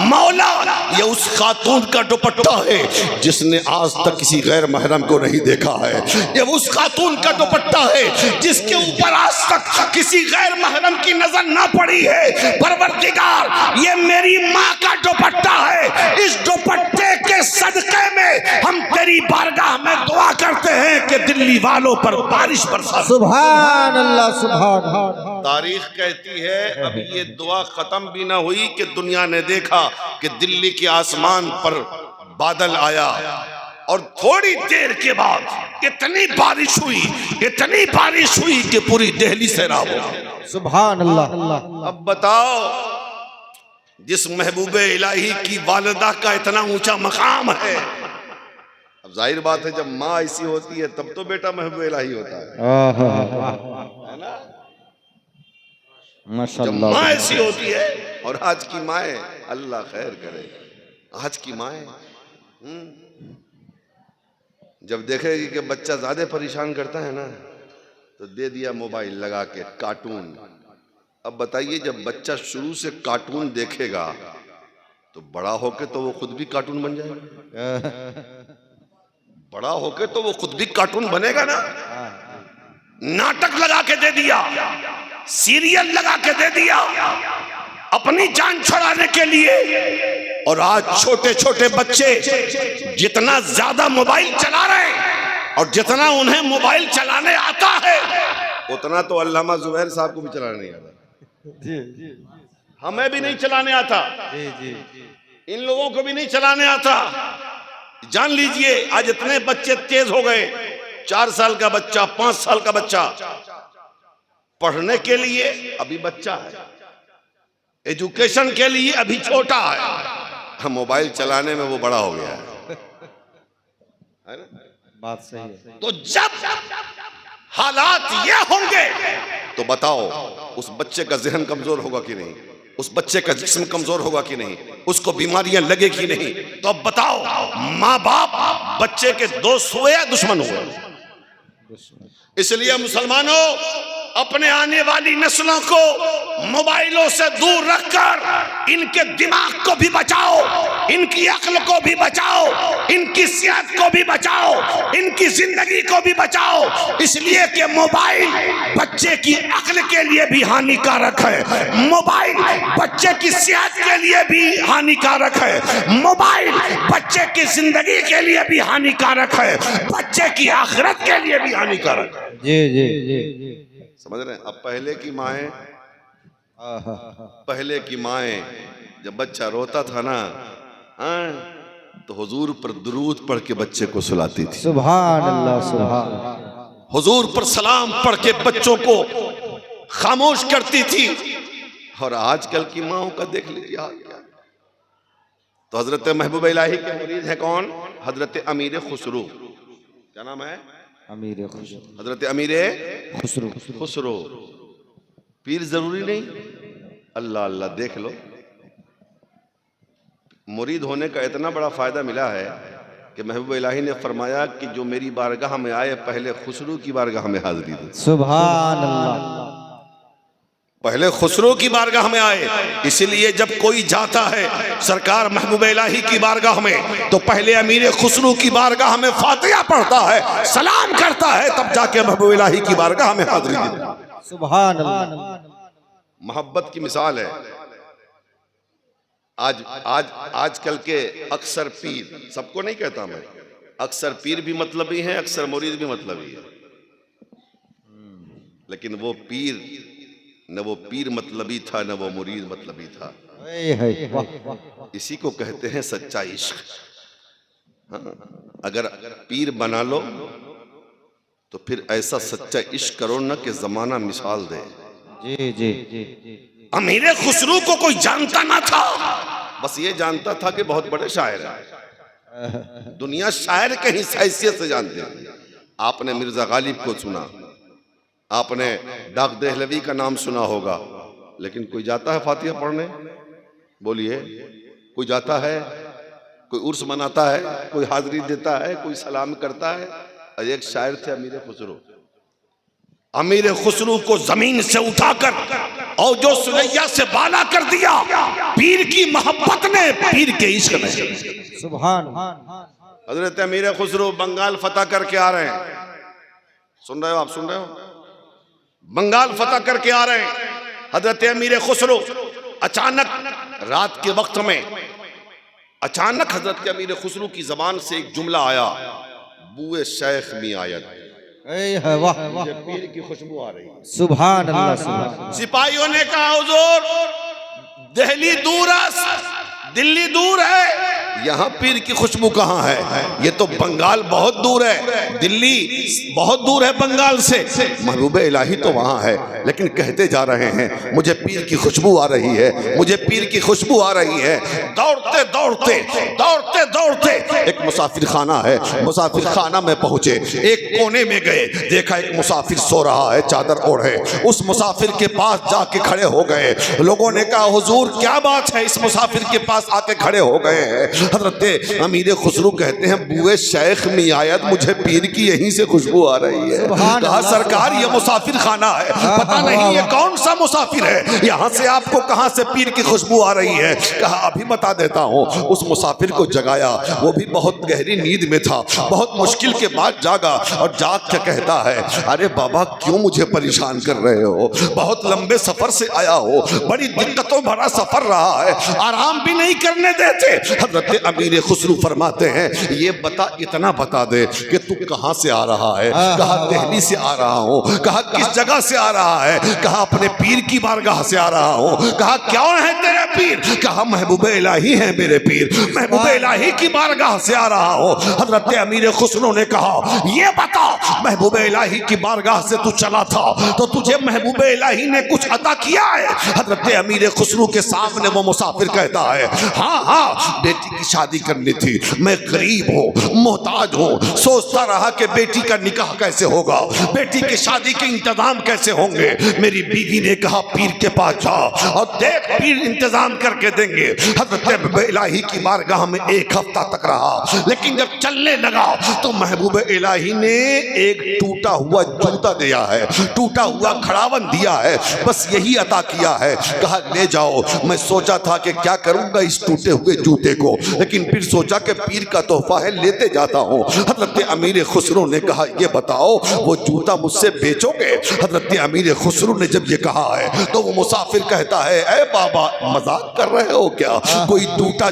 मौला, ये उस खातून का दुपट्टा है जिसने आज तक किसी गैर महरम को नहीं देखा है। ये उस खातून का दुपट्टा है जिसके ऊपर आज तक किसी गैर महरम की नजर ना पड़ी है। परवरदिगार, ये मेरी माँ का दुपट्टा है, इस दुपट्टे के सदके में हम तेरी बारगाह में दुआ करते हैं कि दिल्ली वालों पर बारिश बरसा। सुभान अल्लाह, सुभान। तारीख कहती है अभी ये दुआ खत्म भी ना हुई कि दुनिया ने देखा कि दिल्ली के आसमान पर बादल आया और थोड़ी देर के बाद इतनी बारिश हुई, इतनी बारिश हुई कि पूरी दिल्ली सैराब हो गई। सुभान अल्लाह। अब बताओ, जिस महबूब इलाही की वालिदा का इतना ऊंचा मकाम है, अब जाहिर बात है जब माँ ऐसी होती है तब तो बेटा महबूब इलाही होता है ना। जब माँ ऐसी होती है, और आज की माएँ अल्लाह खैर करे, आज की माएँ जब देखेगी कि बच्चा ज्यादा परेशान करता है ना तो दे दिया मोबाइल लगा के कार्टून। अब बताइए जब बच्चा शुरू से कार्टून देखेगा तो बड़ा होके तो वो खुद भी कार्टून बन जाएगा। बड़ा होके तो वो खुद भी कार्टून बनेगा ना। नाटक लगा के दे दिया, सीरियल लगा के दे दिया अपनी जान छुड़ाने के लिए। और आज छोटे छोटे बच्चे जितना ज्यादा मोबाइल चला रहे हैं और जितना उन्हें मोबाइल चलाने आता है उतना तो अल्लामा जुबैर साहब को भी चलाने नहीं आता, हमें भी नहीं चलाने आता, इन लोगों को भी नहीं चलाने आता। जान लीजिए आज इतने बच्चे तेज हो गए, 4 साल का बच्चा, 5 साल का बच्चा पढ़ने के लिए अभी बच्चा है, एजुकेशन के लिए अभी छोटा है, मोबाइल चलाने में वो बड़ा हो गया है ना? बात सही है। तो जब हालात ये होंगे तो बताओ उस बच्चे का जहन कमजोर होगा कि नहीं, उस बच्चे का जिस्म कमजोर होगा कि नहीं, उसको बीमारियां लगे कि नहीं? तो अब बताओ माँ बाप बच्चे के दोस्त हुए या दुश्मन हुए? इसलिए मुसलमानों अपने आने वाली नस्लों को मोबाइलों से दूर रखकर इनके दिमाग को भी बचाओ, इनकी अक्ल को भी बचाओ, इनकी सेहत को भी बचाओ, इनकी जिंदगी को भी बचाओ। इसलिए कि मोबाइल बच्चे की अक्ल के लिए भी हानिकारक है, मोबाइल बच्चे की सेहत के लिए भी हानिकारक है, मोबाइल बच्चे की जिंदगी के लिए भी हानिकारक है, बच्चे की आखिरत के लिए भी हानिकारक है। जी जी जी समझ रहे हैं? अब पहले की माएं जब बच्चा रोता था ना, तो हुजूर पर दुरूद पढ़ के बच्चे को सुलाती थी, सुभान अल्लाह सुभान। हुजूर पर सलाम पढ़ के बच्चों को खामोश करती थी। और आजकल की माओं का देख लीजिए हाल क्या। तो हजरत महबूब इलाही के मुरीद है कौन? हजरत अमीर खुसरो। क्या नाम है? अमीर खुसरो। हजरत अमीर खुसरो। खुसरो। पीर जरूरी नहीं, अल्लाह अल्लाह देख लो। मुरीद होने का इतना बड़ा फायदा मिला है कि महबूब इलाही ने फरमाया कि जो मेरी बारगाह में आए पहले खुसरो की बारगाह में हाजिरी दे। सुभान अल्लाह। पहले खुसरो की बारगाह में आए। इसलिए जब कोई जाता है सरकार महबूब इलाही की बारगाह में तो पहले अमीर खुसरो की बारगाह में फातिहा पढ़ता है, सलाम करता है, तब जाके महबूब इलाही की बारगाह में हाजिरी देता है। सुभान अल्लाह। मोहब्बत की मिसाल है। आजकल के अक्सर पीर, सबको नहीं कहता मैं, अक्सर पीर भी मतलबी हैं, अक्सर मुरीद भी मतलबी है। लेकिन वो पीर न वो पीर मतलबी था न वो मुरीद मतलबी था। इसी को कहते हैं सच्चा इश्क। हाँ, अगर पीर बना लो तो फिर ऐसा सच्चा इश्क करो ना कि जमाना मिसाल दे। जी जी जी। अमीर खुसरो को कोई जानता ना था, बस ये जानता था कि बहुत बड़े शायर हैं। दुनिया शायर के ही हैसियत से जानते हैं। आपने मिर्जा गालिब को सुना, आपने डाक देहलवी का नाम सुना होगा, लेकिन कोई जाता है फातिहा पढ़ने? बोलिए, कोई जाता है? कोई उर्स मनाता है, कोई हाजिरी देता है, कोई सलाम करता है? और एक शायर थे अमीर खुसरो। अमीर खुसरो को जमीन से उठाकर और जो सुलैया से बाला कर दिया पीर की मोहब्बत ने, पीर के इश्क ने। सुभान। हजरत अमीर खुसरो बंगाल फतह करके आ रहे हैं। सुन रहे हो आप? सुन रहे हो? बंगाल फतह करके आ रहे हैं हजरत अमीर खुसरो। अचानक रात के वक्त में अचानक हजरत अमीर खुसरो की जबान से एक जुमला आया, बुए शेख मी आयत। वाह, पीर की खुशबू आ रही है। सुभान अल्लाह सुभान। सिपाहियों ने कहा हुजूर दिल्ली दूर है, दिल्ली दूर है, यहाँ पीर की खुशबू कहाँ है? ये तो बंगाल बहुत दूर है, दिल्ली बहुत दूर है बंगाल से। महबूब इलाही तो वहाँ है, लेकिन कहते जा रहे हैं मुझे पीर की खुशबू आ रही है, मुझे पीर की खुशबू आ रही है। दौड़ते दौड़ते दौड़ते दौड़ते एक मुसाफिर खाना है, मुसाफिर खाना में पहुंचे। एक कोने में गए, देखा एक मुसाफिर सो रहा है चादर ओढ़े। उस मुसाफिर के पास जाके खड़े हो गए। लोगों ने कहा हुजूर क्या बात है, इस मुसाफिर के पास आके खड़े हो गए हैं। हजरत अमीर खुसरो कहते हैं बुए शेख मी आयत, मुझे पीर की यहीं से खुशबू आ रही है। कहा सरकार ये मुसाफिर खाना है, पता नहीं ये कौन सा मुसाफिर है, यहाँ से आपको कहाँ से पीर की खुशबू आ रही है? कहा अभी बता देता हूँ। उस मुसाफिर को जगाया, वो भी बहुत गहरी नींद में था, बहुत मुश्किल के बाद जागा और जाग के कहता है अरे बाबा क्यों मुझे परेशान कर रहे हो, बहुत लंबे सफर से आया हो, बड़ी दिक्कतों भरा सफर रहा है, आराम भी नहीं करने देते। हजरत हजरत अमीर खुसरू फरमाते हैं ये बता, इतना बता दे कि तू कहाँ से आ रहा है। कहा दिल्ली से आ रहा हूँ। कहा किस जगह से आ रहा है। कहा अपने पीर की बारगाह से आ रहा हूँ। कहा क्या है तेरे पीर। कहा महबूब इलाही है मेरे पीर, महबूब इलाही की बारगाह से आ रहा हूँ। हजरत अमीर खुसरो ने कहा ये बता, महबूब इलाही की बारगाह से तू चला था तो तुझे महबूब इलाही ने कुछ अता किया है। हजरत अमीर खुसरो के सामने वो मुसाफिर कहता है हाँ हाँ, बेटी की शादी करनी थी, मैं गरीब हूँ, मोहताज हूँ, सोचता रहा कि बेटी का निकाह कैसे होगा, बेटी की शादी के इंतजाम कैसे होंगे। मेरी बीवी ने कहा पीर के पास जा और देख, पीर इंतजाम करके देंगे। हजरत इलाही की बारगाह में एक हफ्ता तक रहा, लेकिन जब चलने लगा तो महबूब इलाही ने एक टूटा हुआ जूता दिया है, टूटा हुआ खड़ावन दिया है, बस यही अता किया है। कहा ले जाओ। मैं सोचा था कि क्या करूंगा इस टूटे हुए जूते को, लेकिन फिर सोचा कि पीर का तोहफा है, लेते जाता हूँ। हजरत अमीर खुसरो ने कहा ये बताओ वो जूता मुझसे बेचोगे। हजरत अमीर खुसरो ने जब ये कहा है तो वो मुसाफिर कहता है ए बाबा, मजाक कर रहे हो क्या। कोई टूटा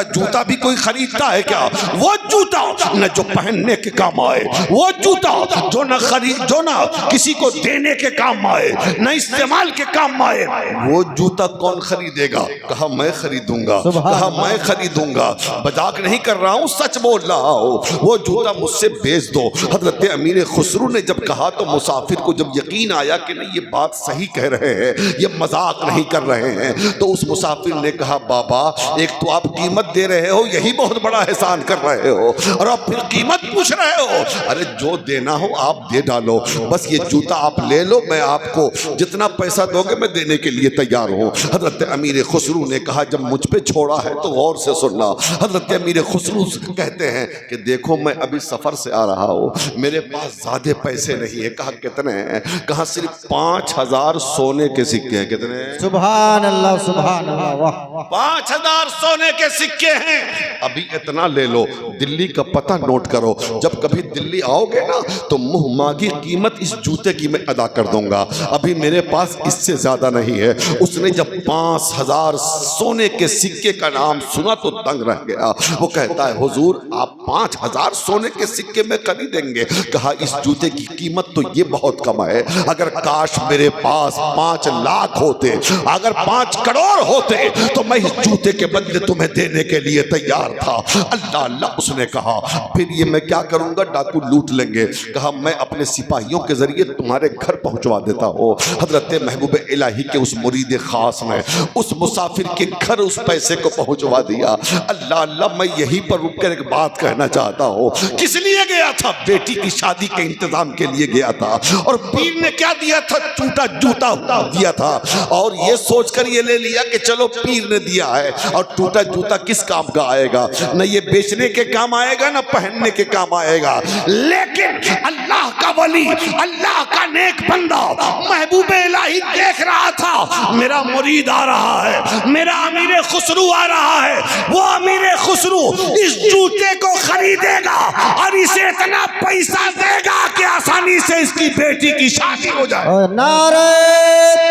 जूता भी कोई खरीदता है क्या। वो जूता न जो पहनने के काम आए, वो जूता जो ना किसी को देने के काम आए, न इस्तेमाल के काम आए, वो जूता कौन खरीदेगा। कहा मैं खरीदूंगा। कहा मैं खरीदूंगा, मजाक नहीं कर रहा हूँ, सच बोल रहा हूँ, वो जूता मुझसे बेच दो। हजरत अमीर खुसरो ने जब कहा तो मुसाफिर को जब यकीन आया कि नहीं ये बात सही कह रहे हैं, ये मजाक नहीं कर रहे हैं, तो उस मुसाफिर ने कहा बाबा एक तो आप कीमत दे रहे हो, यही बहुत बड़ा एहसान कर रहे हो, और आप फिर कीमत पूछ रहे हो। अरे जो देना हो आप दे डालो, बस ये जूता आप ले लो, मैं आपको जितना पैसा दोगे मैं देने के लिए तैयार हूँ। हजरत अमीर खुसरो ने कहा जब मुझ पे छोड़ा है तो गौर से सुनना। हजरत अमीर खुसरो कहते हैं कि देखो मैं अभी सफर से आ रहा हूँ, मेरे पास ज्यादा पैसे नहीं है। कहा कितने हैं। कहा सिर्फ 5000 सोने के सिक्के हैं। कितने। सुभान अल्लाह सुभान अल्लाह। वाह 5000 सोने के सिक्के हैं, अभी इतना ले लो, दिल्ली का पता नोट करो, जब कभी दिल्ली आओगे ना तो मुंह मांगी कीमत इस जूते की मैं अदा कर दूंगा, अभी मेरे पास इससे ज्यादा नहीं है। उसने जब 5000 सोने के सिक्के का नाम सुना तो दंग रह गया। वो कहता है हुजूर आप 5000 सोने के सिक्के में खरीदेंगे। कहा इस जूते की कीमत तो ये बहुत कम है, अगर काश मेरे पास 5 लाख होते, अगर 5 करोड़ होते तो मैं इस जूते के बदले तुम्हें देने के लिए तैयार था। अल्लाह अल्लाह उसने कहा फिर ये मैं क्या करूंगा, डाकू लूट लेंगे। कहा मैं अपने सिपाहियों के जरिए तुम्हारे घर पहुंचवा देता हूँ। हजरत महबूब इलाही के उस मुरीद खास ने उस मुसाफिर के घर उस पैसे को पहुंचवा दिया। अल्लाह अल्लाह, मैं यहीं पर रुककर एक बात कहना चाहता हूँ। किस लिए गया था? बेटी की शादी के इंतजाम के लिए गया था, और पीर ने क्या दिया था? टूटा जूता दिया था, और ये सोचकर ये ले लिया कि चलो पीर ने दिया है, और टूटा जूता किस काम का आएगा, न ये बेचने के काम आएगा न पहनने के काम आएगा। लेकिन अल्लाह का वली, अल्लाह का नेक बंदा महबूब इलाही देख रहा था मेरा मुरीद आ रहा है, मेरा अमीर खुसरू आ रहा है, वो अमीर खुसरू इस जूते को खरीदेगा और इसे इतना पैसा देगा कि आसानी से इसकी बेटी की शादी हो जाए। नारे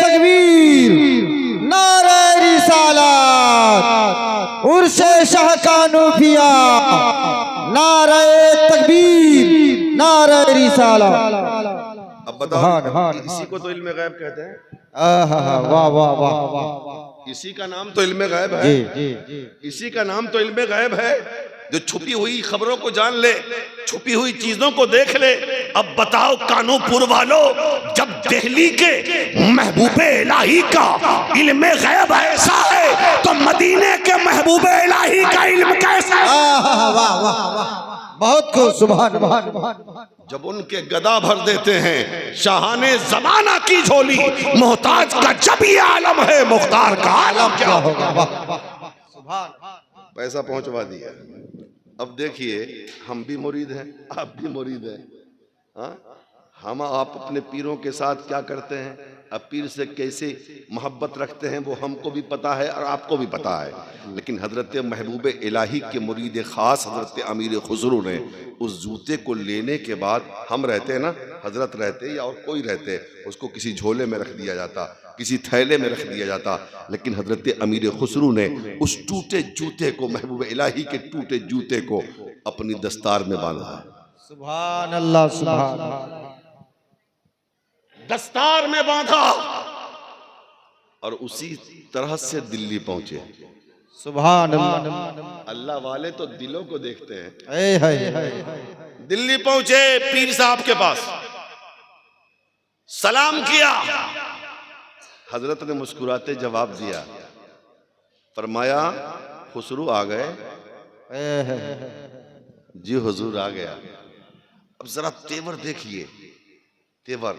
तकबीर, नारे रिसालत, उर्से शाह कानूफिया, नारे तकबीर, नारे रिसालत। अब बताओ, इसी को तो इल्मे गैब कहते हैं। वाह वाह वाह वाह, इसी का नाम तो इल्मे गैब है। इसी का नाम तो इल्मे गैब है, जो छुपी हुई खबरों को जान ले, छुपी हुई चीजों को देख ले। अब बताओ कानूपुर वालों, जब दिल्ली के महबूब इलाही का इल्मे गैब ऐसा है तो मदीने के महबूब इलाही का इल्म कैसा है? वाह वाह वाह, बहुत खूब, सुभान अल्लाह। जब उनके गदा भर देते हैं शाहाने जमाना की झोली, मोहताज का जब ये आलम है, मुख्तार का आलम क्या होगा? पैसा पहुंचवा दिया। अब देखिए हम भी मुरीद हैं, आप भी मुरीद हैं। हाँ, हम आप अपने पीरों के साथ क्या करते हैं, अब पीर से कैसे मोहब्बत रखते हैं वो हमको भी पता है और आपको भी पता है। लेकिन हजरत महबूब इलाही के मुरीद खास हजरत अमीर खुसरो ने उस जूते को लेने के बाद, हम रहते ना, हजरत रहते या और कोई रहते, उसको किसी झोले में रख दिया जाता, किसी थैले में रख दिया जाता, लेकिन हजरत अमीर खुसरू ने उस टूटे जूते को, महबूब इलाही के टूटे जूते को अपनी दस्तार में बांधा है। सुभान अल्लाह, सुभान अल्लाह। दस्तार में बांधा और उसी तरह से दिल्ली पहुंचे। सुभान अल्लाह। अल्लाह वाले तो दिलों को देखते हैं। ए है। दिल्ली पहुंचे, पीर साहब के पास सलाम किया। हजरत ने मुस्कुराते जवाब दिया, फरमाया खुसरू आ गए? जी हुजूर आ गया। अब जरा तेवर देखिए, तेवर।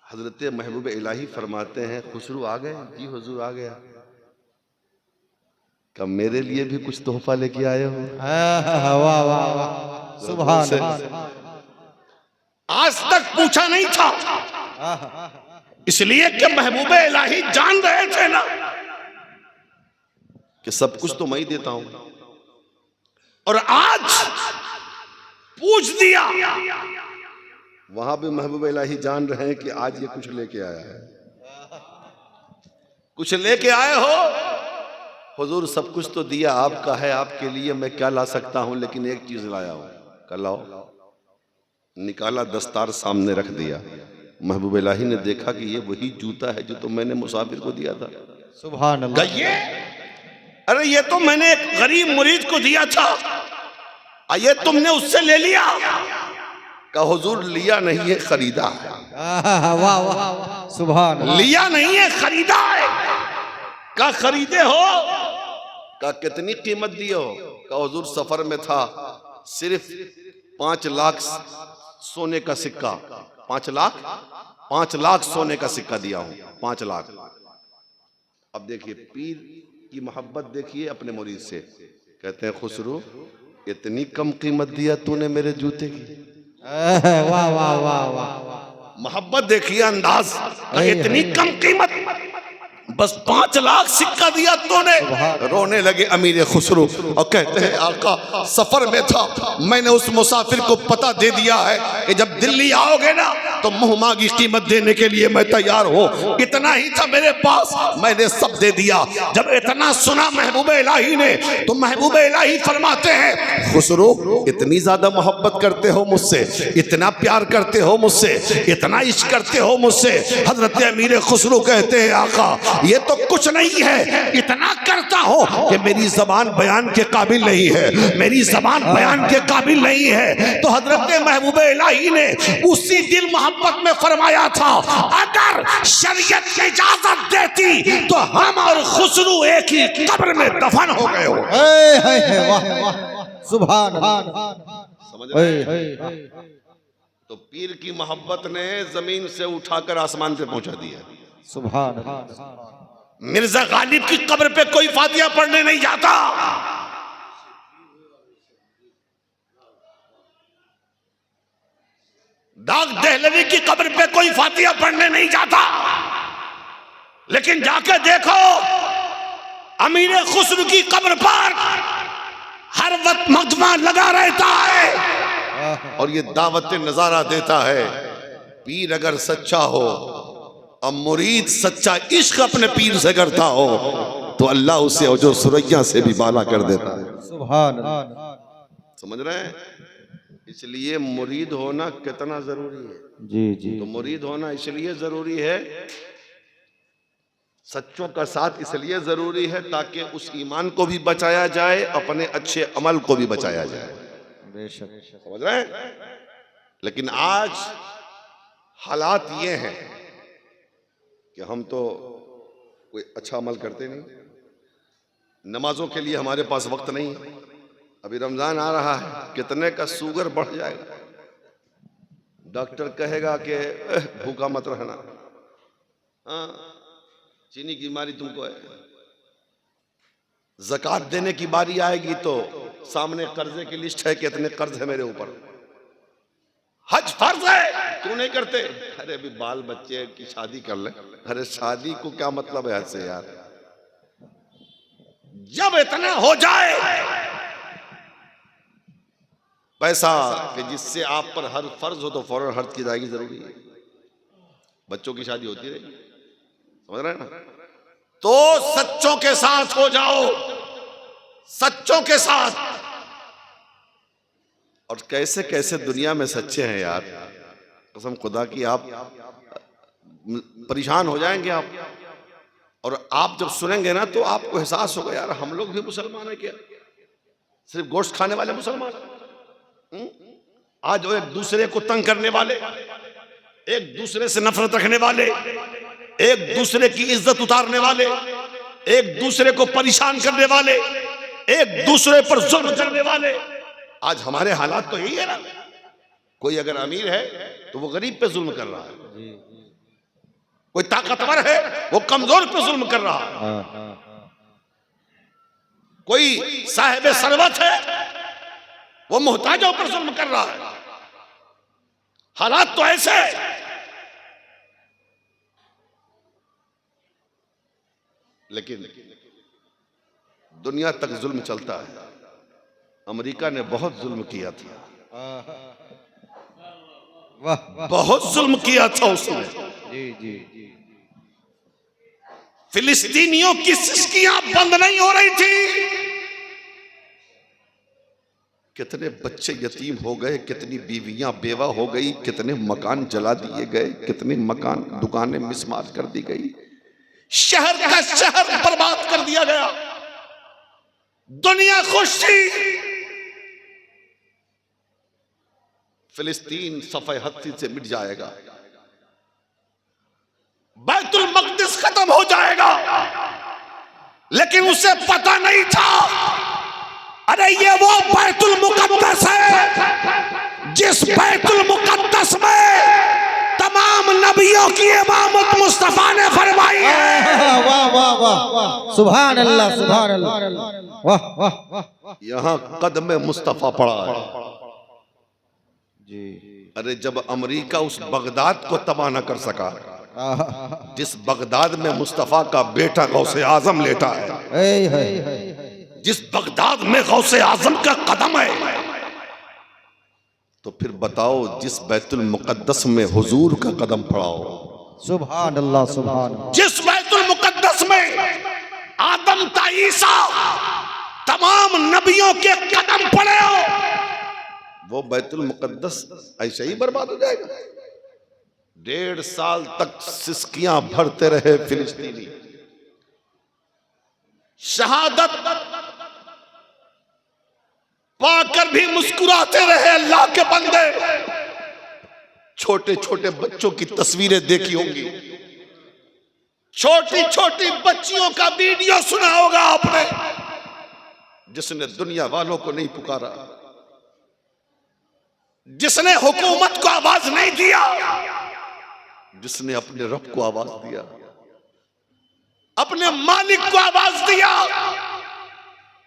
हजरत महबूब इलाही फरमाते हैं खुसरू आ गए? जी हुजूर आ गया। कब मेरे लिए भी कुछ तोहफा लेके आए हो? वाह वाह वाह, सुभान अल्लाह। आज तक पूछा नहीं था, इसलिए कि महबूब इलाही जान रहे थे ना कि सब कुछ तो मैं ही देता हूं, और आज पूछ दिया। वहां भी महबूब इलाही जान रहे हैं कि आज ये कुछ लेके आया है। कुछ लेके आए हो? हुजूर सब कुछ तो दिया, आपका है, आपके लिए मैं क्या ला सकता हूं, लेकिन एक चीज लाया हूं। कल लाओ। निकाला, दस्तार सामने रख दिया। महबूब इलाही ने देखा कि ये वही जूता है जो तो मैंने मुसाफिर को दिया था। सुभान अल्लाह। ये अरे ये तो मैंने एक गरीब मुरीद को दिया था, ये तुमने उससे ले लिया। का हुजूर लिया नहीं है, खरीदा है। वाह वाह, सुभान। लिया नहीं है, खरीदा है। का खरीदे हो? का कितनी कीमत दिए हो? का हुजूर सफर में था, सिर्फ 5 लाख सोने का सिक्का, 5 लाख सोने का सिक्का दिया हूं, 5 लाख। अब देखिए पीर की मोहब्बत देखिए अपने मुरीद से। कहते हैं खुसरू इतनी कम कीमत दिया तूने मेरे जूते की? वाह वाह वाह वाह, मोहब्बत देखिए, अंदाज। इतनी कम कीमत, बस 5 लाख सिक्का दिया तूने। रोने लगे अमीर खुसरू और कहते हैं आका सफर में था, मैंने उस मुसाफिर को पता दे दिया है कि जब दिल्ली आओगे ना तो मुंह मांगी कीमत देने के लिए मैं तैयार हूँ। इतना ही था मेरे पास, मैंने सब दे दिया। जब इतना सुना महबूब इलाही ने तो महबूब इलाही फरमाते हैं खुसरू इतनी ज्यादा मोहब्बत करते हो मुझसे, इतना प्यार करते हो मुझसे, इतना इश्क करते हो मुझसे? हजरत अमीर खुसरू कहते हैं आका ये तो कुछ नहीं है, इतना करता हो कि मेरी जबान बयान के काबिल नहीं है, मेरी जबान बयान के काबिल नहीं है। तो हजरत महबूब इलाही ने उसी दिल मोहब्बत में फरमाया था अगर शरीयत की इजाजत देती तो हम और खुसरू एक ही कब्र में दफन हो गए हो। वाह वाह, सुभान अल्लाह। समझ रहे? तो पीर की मोहब्बत ने जमीन से उठाकर आसमान पे पहुंचा दिया। सुभान अल्लाह। मिर्जा गालिब की कब्र पे कोई फातिहा पढ़ने नहीं जाता। दाग दहलवी की कब्र पे कोई फातिहा पढ़ने नहीं जाता, लेकिन जाके देखो अमीर खुसरू की कब्र पर हर वक्त मजमा लगा रहता है और ये दावत नजारा देता है। पीर अगर सच्चा हो और मुरीद सच्चा इश्क अपने पीर से करता हो तो अल्लाह उसे जो सुरैया से भी बाला कर देता है। सुभान अल्लाह। समझ रहे हैं? इसलिए मुरीद होना कितना जरूरी है। जी जी। तो मुरीद होना इसलिए जरूरी है, सच्चों का साथ इसलिए जरूरी है ताकि उस ईमान को भी बचाया जाए, अपने अच्छे अमल को भी बचाया जाए। बेशक। समझ रहे हैं? लेकिन आज हालात ये हैं कि हम तो कोई अच्छा अमल करते नहीं, नमाजों के लिए हमारे पास वक्त नहीं है। अभी रमजान आ रहा है, कितने का शुगर बढ़ जाएगा, डॉक्टर कहेगा कि भूखा मत रहना, हाँ चीनी की बीमारी तुमको है। ज़कात देने की बारी आएगी तो सामने कर्जे की लिस्ट है, कितने कर्ज है मेरे ऊपर। हज फर्ज है, क्यों नहीं करते? अरे अभी बाल बच्चे की शादी कर ले। अरे शादी को क्या मतलब है हज से यार? जब इतना हो जाए पैसा कि जिससे आप पर हर फर्ज हो तो फौरन हज की जाएगी, जरूरी है। बच्चों की शादी होती रही, समझ रहे हैं ना? तो सच्चों के साथ हो जाओ, सच्चों के साथ। और कैसे कैसे दुनिया में सच्चे हैं यार, कसम खुदा की, आप परेशान हो जाएंगे आप। और आप जब सुनेंगे ना तो आपको एहसास होगा यार हम लोग भी मुसलमान हैं क्या, सिर्फ गोश्त खाने वाले मुसलमान? आज वो एक दूसरे को तंग करने वाले, एक दूसरे से नफरत रखने वाले, एक दूसरे की इज्जत उतारने वाले, एक दूसरे को परेशान करने वाले, एक दूसरे पर जुल्म करने वाले, आज हमारे हालात तो यही है ना। कोई अगर अमीर है तो वो गरीब पे जुल्म कर रहा है, कोई ताकतवर है वो कमजोर पे जुल्म कर रहा है, कोई साहिब सरवत है वो मोहताजों पर जुल्म कर रहा है। हालात तो ऐसे। लेकिन दुनिया तक जुल्म चलता है। अमेरिका ने बहुत जुल्म किया था, वाह बहुत जुल्म किया था उसने। जी जी। फिलिस्तीनियों की सिसकियां बंद नहीं हो रही थी। कितने बच्चे यतीम हो गए, कितनी बीवियां बेवा हो गई, कितने मकान जला दिए गए, कितने मकान दुकानें मिसमार कर दी गई, शहर का शहर बर्बाद कर दिया गया। दुनिया खुश थी, फिलिस्तीन सफे हत्ती से मिट जाएगा, बैतुल मक़दिस खत्म हो जाएगा। लेकिन उसे पता नहीं था, अरे ये वो बैतुल मुक़द्दस है जिस बैतुल मुक़द्दस में तमाम नबियों की इमामत मुस्तफा ने फरमाई है। वाह वाह वाह, सुभान अल्लाह सुभान अल्लाह, वाह वाह वाह। यहां कदम मुस्तफा पड़ा है जी। अरे जब अमेरिका उस बगदाद को तबाह न कर सका जिस बगदाद में मुस्तफा का बेटा गौसे आजम लेटा है, जिस बगदाद में गौसे आजम का कदम है, तो फिर बताओ जिस बैतुल मुक़द्दस में हुजूर का कदम पड़ाओ। सुभान अल्लाह सुभान अल्लाह। जिस बैतुल मुक़द्दस में आदम ता ईसा तमाम नबियों के कदम पड़े हो, वो बैतुल मुक़द्दस ऐसे ही बर्बाद हो जाएगा। 1.5 साल तक सिसकियां भरते रहे फिलिस्तीनी, शहादत पाकर भी मुस्कुराते रहे अल्लाह के बंदे। छोटे छोटे बच्चों की तस्वीरें देखी होंगी, छोटी छोटी बच्चियों का वीडियो सुना होगा आपने, जिसने दुनिया वालों को नहीं पुकारा, जिसने हुकूमत को आवाज नहीं दिया, जिसने अपने रब को आवाज दिया, अपने मालिक को आवाज दिया।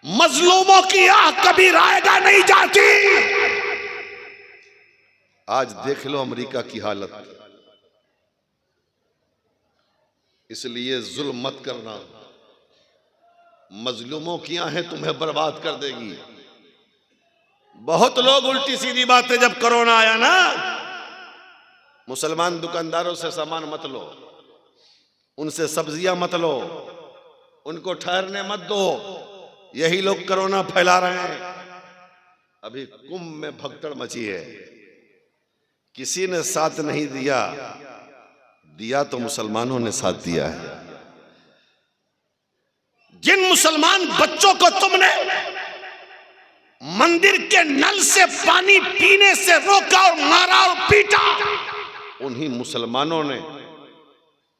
मजलूमों की आंख कभी रायगा नहीं जाती। आज देख लो अमेरिका की हालत। इसलिए जुल्म मत करना, मजलूमों की आंखें तुम्हें बर्बाद कर देगी। बहुत लोग उल्टी सीधी बातें, जब कोरोना आया ना, मुसलमान दुकानदारों से सामान मत लो, उनसे सब्जियां मत लो, उनको ठहरने मत दो, यही लोग कोरोना फैला रहे हैं। अभी कुंभ में भगदड़ मची है, किसी ने साथ नहीं दिया, दिया तो मुसलमानों ने साथ दिया है। जिन मुसलमान बच्चों को तुमने मंदिर के नल से पानी पीने से रोका और मारा और पीटा, उन्हीं मुसलमानों ने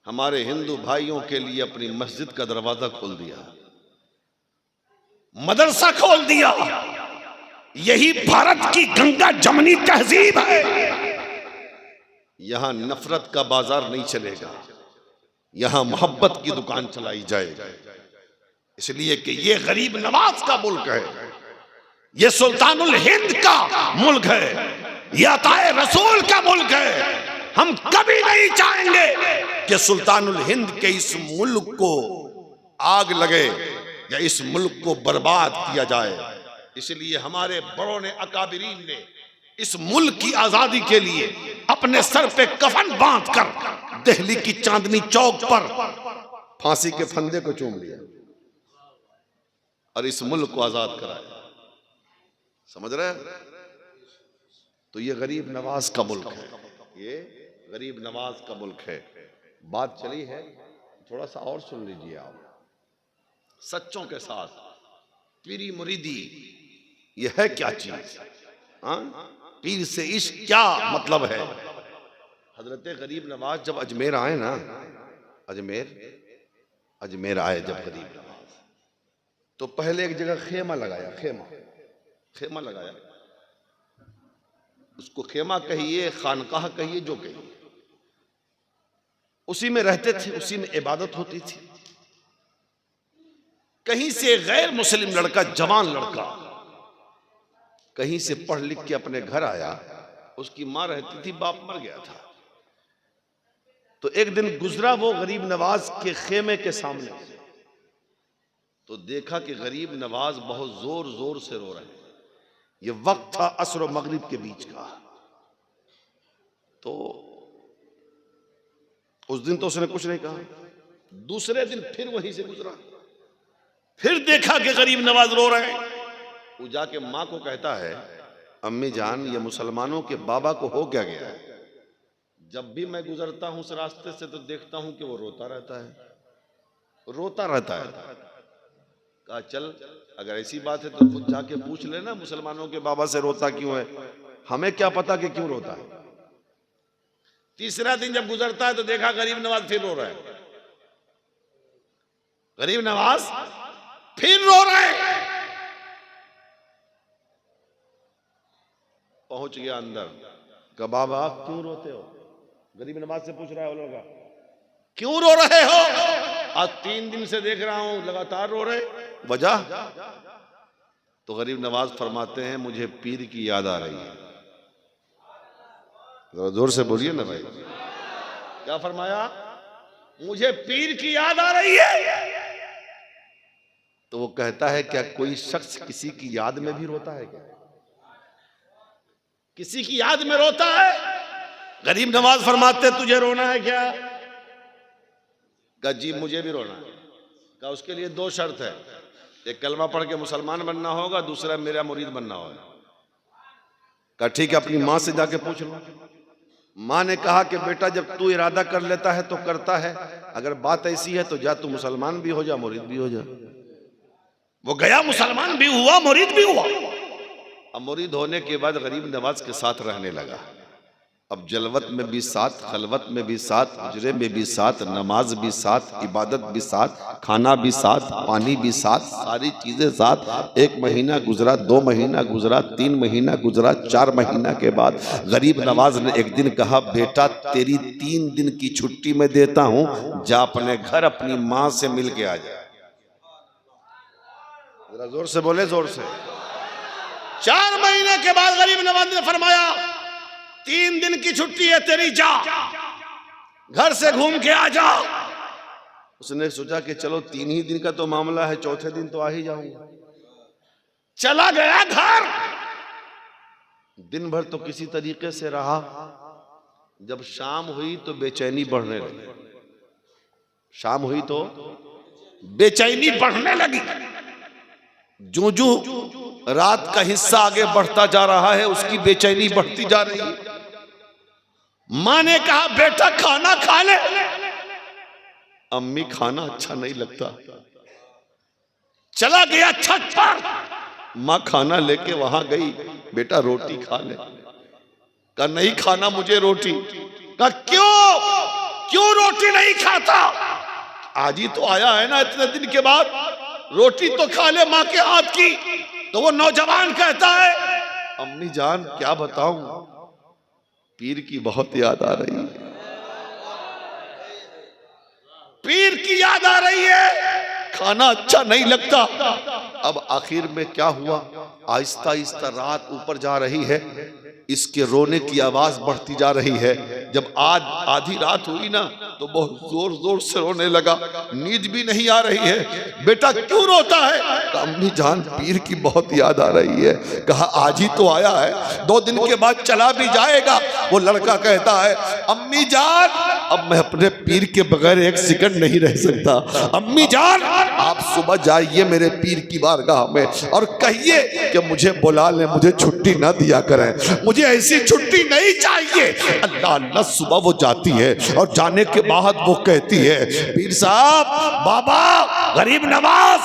हमारे हिंदू भाइयों के लिए अपनी मस्जिद का दरवाजा खोल दिया, मदरसा खोल दिया। यही भारत की गंगा जमनी तहजीब है। यहां नफरत का बाजार नहीं चलेगा, यहां मोहब्बत की दुकान चलाई जाएगी। इसलिए कि ये गरीब नवाज का मुल्क है, ये सुल्तानुल हिंद का मुल्क है, ये अताए रसूल का मुल्क है। हम कभी नहीं चाहेंगे कि सुल्तानुल हिंद के इस मुल्क को आग लगे या इस मुल्क को बर्बाद किया जाए। इसलिए हमारे बड़ों ने, अकाबिरीन ने इस मुल्क की आजादी के लिए अपने सर पे कफन बांधकर दिल्ली की चांदनी चौक पर फांसी के फंदे को चूम लिया और इस मुल्क को आजाद कराया। समझ रहे हैं? तो ये गरीब नवाज का मुल्क है, ये गरीब नवाज का मुल्क है। बात चली है, थोड़ा सा और सुन लीजिए आप। सच्चों के साथ पीरी मुरीदी ये है क्या चीज? हाँ, पीर से इश्क क्या मतलब है? हजरत गरीब नवाज जब अजमेर आए ना, अजमेर आए जब गरीब नवाज, तो पहले एक जगह खेमा लगाया, खेमा लगाया। उसको खेमा कहिए, खानकाह कहिए, जो कहिए, उसी में रहते थे, उसी में इबादत होती थी। कहीं से गैर मुस्लिम लड़का, जवान लड़का, कहीं से पढ़ लिख के अपने घर आया। उसकी मां रहती थी, बाप मर गया था। तो एक दिन गुजरा वो गरीब नवाज के खेमे के सामने, तो देखा कि गरीब नवाज बहुत जोर जोर से रो रहे हैं। ये वक्त था असर और मगरिब के बीच का। तो उस दिन तो उसने कुछ नहीं कहा। दूसरे दिन फिर वहीं से गुजरा, फिर देखा कि गरीब नवाज रो रहे हैं। वो जाके माँ को कहता है, अम्मी जान, ये मुसलमानों के बाबा को हो क्या गया है? जब भी मैं गुजरता हूं उस रास्ते से तो देखता हूं कि वो रोता रहता है। कहा चल, अगर ऐसी बात है तो खुद जाके पूछ लेना मुसलमानों के बाबा से रोता क्यों है, हमें क्या पता कि क्यों रोता है। तीसरा दिन जब गुजरता है तो देखा गरीब नवाज फिर रो रहा है। गरीब नवाज फिर रो रहे हैं। पहुंच गया अंदर, कहा बाबा क्यों रोते हो? गरीब नवाज से पूछ रहा है वो लड़का, क्यों रो रहे हो? आज 3 दिन से देख रहा हूं लगातार रो रहे, वजह? तो गरीब नवाज फरमाते हैं, मुझे पीर की याद आ रही है। जोर से बोलिए ना भाई, क्या फरमाया? मुझे पीर की याद आ रही है। तो वो कहता है, क्या कोई शख्स किसी की याद में भी रोता है क्या? किसी की याद में रोता है? गरीब नवाज फरमाते, तुझे रोना है क्या? कहा जी मुझे भी रोना है। कहा उसके लिए 2 शर्त है, एक कलमा पढ़ के मुसलमान बनना होगा, दूसरा मेरा मुरीद बनना होगा। कहा ठीक है, अपनी माँ से जाके पूछ लो। माँ ने कहा कि बेटा जब तू इरादा कर लेता है तो करता है, अगर बात ऐसी है तो जा तू मुसलमान भी हो जा, मुरीद भी हो जा। वो गया, मुसलमान भी हुआ, मुरीद भी हुआ। अब मुरीद होने के बाद गरीब नवाज के साथ रहने लगा। अब जलवत में भी साथ, खलवत में भी साथ, हुजरे में भी साथ, नमाज भी साथ, इबादत भी साथ, खाना भी साथ, पानी भी साथ, सारी चीजें साथ। 1 महीना गुजरा, 2 महीना गुजरा, 3 महीना गुजरा, 4 महीना के बाद गरीब नवाज ने एक दिन कहा, बेटा तेरी 3 दिन की छुट्टी मैं देता हूं, जा अपने घर अपनी मां से मिल के आ जा। जरा जोर से बोले, जोर से। 4 महीने के बाद गरीब नवाज ने फरमाया, 3 दिन की छुट्टी है तेरी, जा घर से घूम के आ जा। उसने सोचा कि चलो 3 ही दिन का तो मामला है, चौथे दिन तो आ ही जाऊंगा। चला गया घर। दिन भर तो किसी तरीके से रहा। जब शाम हुई तो बेचैनी बढ़ने लगी। शाम हुई तो बेचैनी बढ़ने लगी। जो रात का हिस्सा आगे बढ़ता जा रहा है, उसकी बेचैनी बढ़ती जा रही है। मां ने कहा, बेटा खाना खा ले। अम्मी खाना अच्छा नहीं लगता। चला गया छत पर, मां खाना लेके वहां गई, बेटा रोटी खा ले। कहा नहीं खाना मुझे रोटी। कहा क्यों रोटी नहीं खाता? आज ही तो आया है ना, इतने दिन के बाद, रोटी तो खा ले मां के हाथ की। तो वो नौजवान कहता है, अम्मी जान क्या बताऊं, पीर की बहुत याद आ रही है, पीर की याद आ रही है, खाना अच्छा नहीं लगता। अब आखिर में क्या हुआ, आहिस्ता आहिस्ता रात ऊपर जा रही है, इसके रोने की आवाज बढ़ती जा रही है। जब आज आधी रात हुई ना, तो बहुत जोर जोर से रोने लगा, नींद भी नहीं आ रही है। बेटा क्यों रोता है? कहा अम्मी जान पीर की बहुत याद आ रही है। कहा आज ही तो आया है, 2 दिन के बाद चला भी जाएगा। वो लड़का कहता है अम्मी जान अब मैं अपने पीर के बगैर 1 सेकंड नहीं रह सकता। अम्मी जान आप सुबह जाइए मेरे पीर की बारगाह में और कहिए कि मुझे बुला ले, मुझे छुट्टी ना दिया करें, मुझे ऐसी छुट्टी नहीं चाहिए। अल्लाह अल्लाह सुबह वो जाती है और जाने के बाद वो कहती है पीर साहब, बाबा, गरीब नवाज,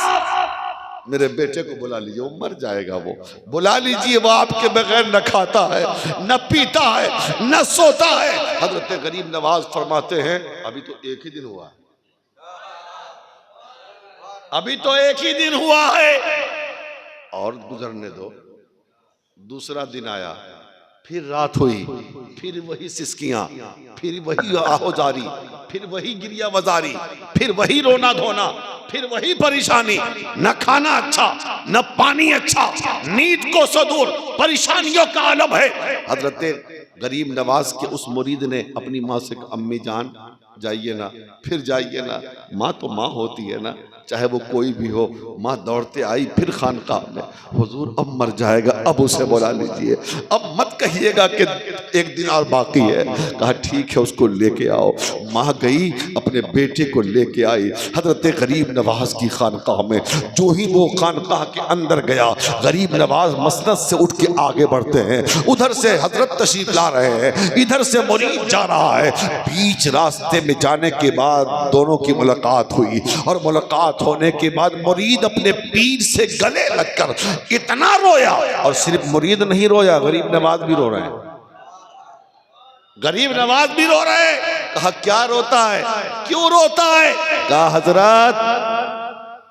मेरे बेटे को बुला लीजिए, वो मर जाएगा। वो बुला लीजिए, वो आपके बगैर न खाता है, न पीता है, न सोता है। हजरत गरीब नवाज फरमाते हैं अभी तो 1 ही दिन हुआ है, अभी तो 1 ही दिन हुआ है और गुजरने दो। दूसरा दिन आया, फिर रात हुई, फिर वही सिसकियां, फिर वही आहोजारी, फिर वही गिरिया वजारी, फिर वही रोना धोना, फिर वही परेशानी। न खाना अच्छा, न पानी अच्छा, नींद को सदूर, परेशानियों का आलम है। हजरत गरीब नवाज के उस मुरीद ने अपनी माँ से कहा अम्मी जान जाइए ना, फिर जाइए ना, माँ तो माँ होती है ना, चाहे वो कोई भी हो। माँ दौड़ते आई फिर खानकाह में, हुजूर अब मर जाएगा, अब उसे बुला लीजिए, अब मत कहिएगा कि 1 दिन और बाकी है। कहा ठीक है उसको लेके आओ। माँ गई अपने बेटे को लेके आई हजरत गरीब नवाज की खानकाह में। जो ही वो खानकाह के अंदर गया, गरीब नवाज मसनद से उठ के आगे बढ़ते हैं, उधर से हजरत तशरीफ ला रहे हैं, इधर से मुरीद जा रहा है। बीच रास्ते में जाने के बाद दोनों की मुलाकात हुई और मुलाकात होने के बाद मुरीद अपने पीर से गले लगकर इतना रोया, और सिर्फ मुरीद नहीं रोया, गरीब नवाज भी रो रहे हैं, गरीब नवाज भी रो रहे हैं। कहा क्या रोता है, क्यों रोता है? कहा हजरत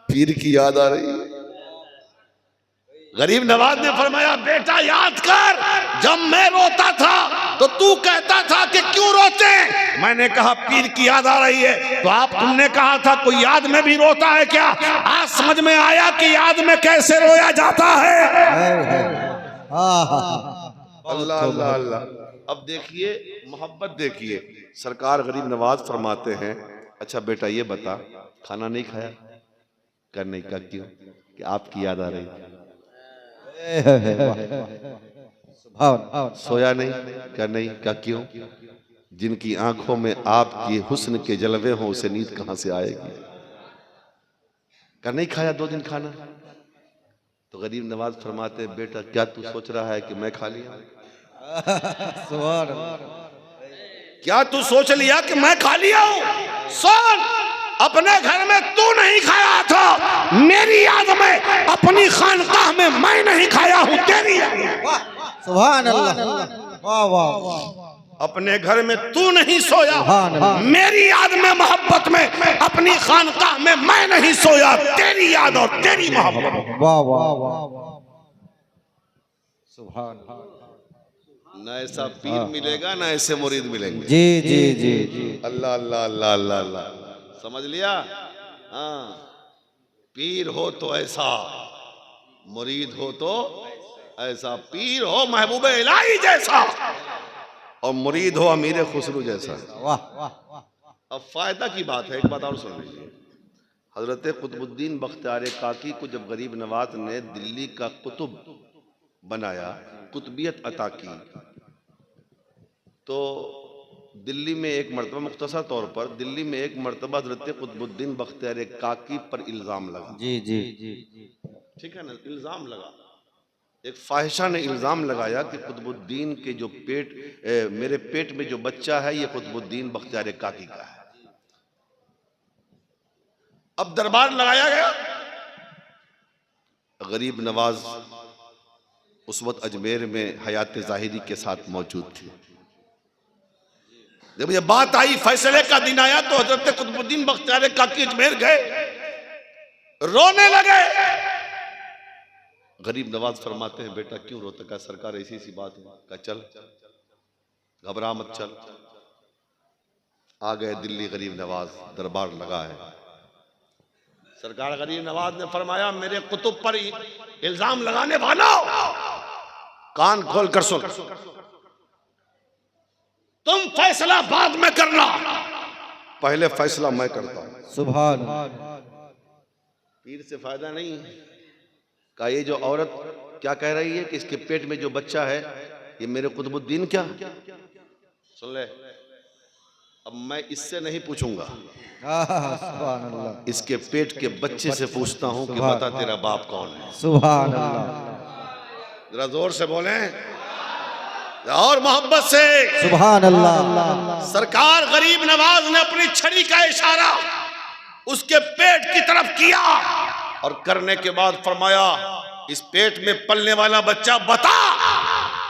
पीर की याद आ रही है। गरीब नवाज ने फरमाया बेटा याद कर, जब मैं रोता था तो तू कहता था कि क्यों रोते हैं? मैंने कहा पीर की याद आ रही है, तो आप तुमने कहा था कोई याद में भी रोता है क्या? आज समझ में आया कि याद में कैसे रोया जाता है। अल्लाह अल्लाह अल्लाह। अब देखिए मोहब्बत देखिए, सरकार गरीब नवाज फरमाते हैं अच्छा बेटा ये बता खाना नहीं खाया? कर नहीं का क्यों? कि आपकी याद आ रही है। सोया नहीं? कर नहीं का क्यों? जिनकी आंखों में आपकी हुस्न के जलवे हों उसे नींद कहां से आएगी? कर नहीं खाया 2 दिन खाना? तो गरीब नवाज फरमाते बेटा क्या तू सोच रहा है कि मैं खा लिया? क्या तू सोच लिया कि मैं खा लिया हूं? सुन, अपने घर में तू नहीं खाया था, मेरी याद में अपनी खानकाह में मैं नहीं खाया हूं, तेरी याद में। सुभान अल्लाह, वाह वाह। अपने घर में तू नहीं सोया, मेरी याद में मोहब्बत में अपनी खानकाह में मैं नहीं सोया, तेरी याद और तेरी मोहब्बत। वाह वाह वाह, सुभान। न ऐसा पीर मिलेगा ना ऐसे मुरीद मिलेंगे। जी जी जी जी, अल्लाह अल्लाह अल्लाह अल्लाह अल्लाह। समझ लिया? हाँ, पीर हो तो ऐसा, मुरीद हो तो ऐसा। पीर हो महबूब इलाही जैसा और मुरीद हो अमीर खुसरू जैसा। वाह वाह। अब फायदा की बात है, एक बात और सुन लीजिए। हजरत कुतुबुद्दीन बख्तियार काकी को जब गरीब नवाज ने दिल्ली का कुतुब बनाया, कुतुबियत अता की, तो दिल्ली में एक मरतबा, मुख्तसर तौर पर दिल्ली में एक मरतबा हजरत कुतुबुद्दीन बख्तियार काकी पर इल्ज़ाम लगा। जी जी जी, ठीक है ना, इल्ज़ाम लगा। एक फाहिशा ने इल्ज़ाम लगाया कि कुतुबुद्दीन के जो मेरे पेट में जो बच्चा है ये कुतुबुद्दीन बख्तियार काकी का है। अब दरबार लगाया गया। गरीब नवाज उस वक्त अजमेर में हयात ज़ाहिरी के साथ मौजूद थे। जब ये बात आई, फैसले का दिन आया, तो हजरत कुतुबुद्दीन बख्तियार काकी अजमेर गए, रोने लगे। गरीब नवाज फरमाते हैं बेटा क्यों रोता? का सरकार ऐसी ऐसी बात है। का चल, घबरा मत, चल। आ गए दिल्ली गरीब नवाज, दरबार लगा है। सरकार गरीब नवाज ने फरमाया मेरे कुतुब पर इल्जाम लगाने वालों, कान खोल कर सुन, तुम फैसला बाद में करना, पहले फैसला मैं करता हूं। सुभान पीर से फायदा नहीं है का ये जो औरत क्या कह रही है कि इसके पेट में जो बच्चा है ये मेरे कुतुबुद्दीन क्या सुन ले। अब मैं इससे नहीं पूछूंगा, सुभान अल्लाह, इसके पेट के बच्चे से पूछता हूं कि बता तेरा बाप कौन है। सुभान अल्लाह, जरा जोर से बोले और मोहब्बत से। सुभान अल्लाह। सरकार गरीब नवाज ने अपनी छड़ी का इशारा उसके पेट की तरफ किया और करने के बाद फरमाया इस पेट में पलने वाला बच्चा बता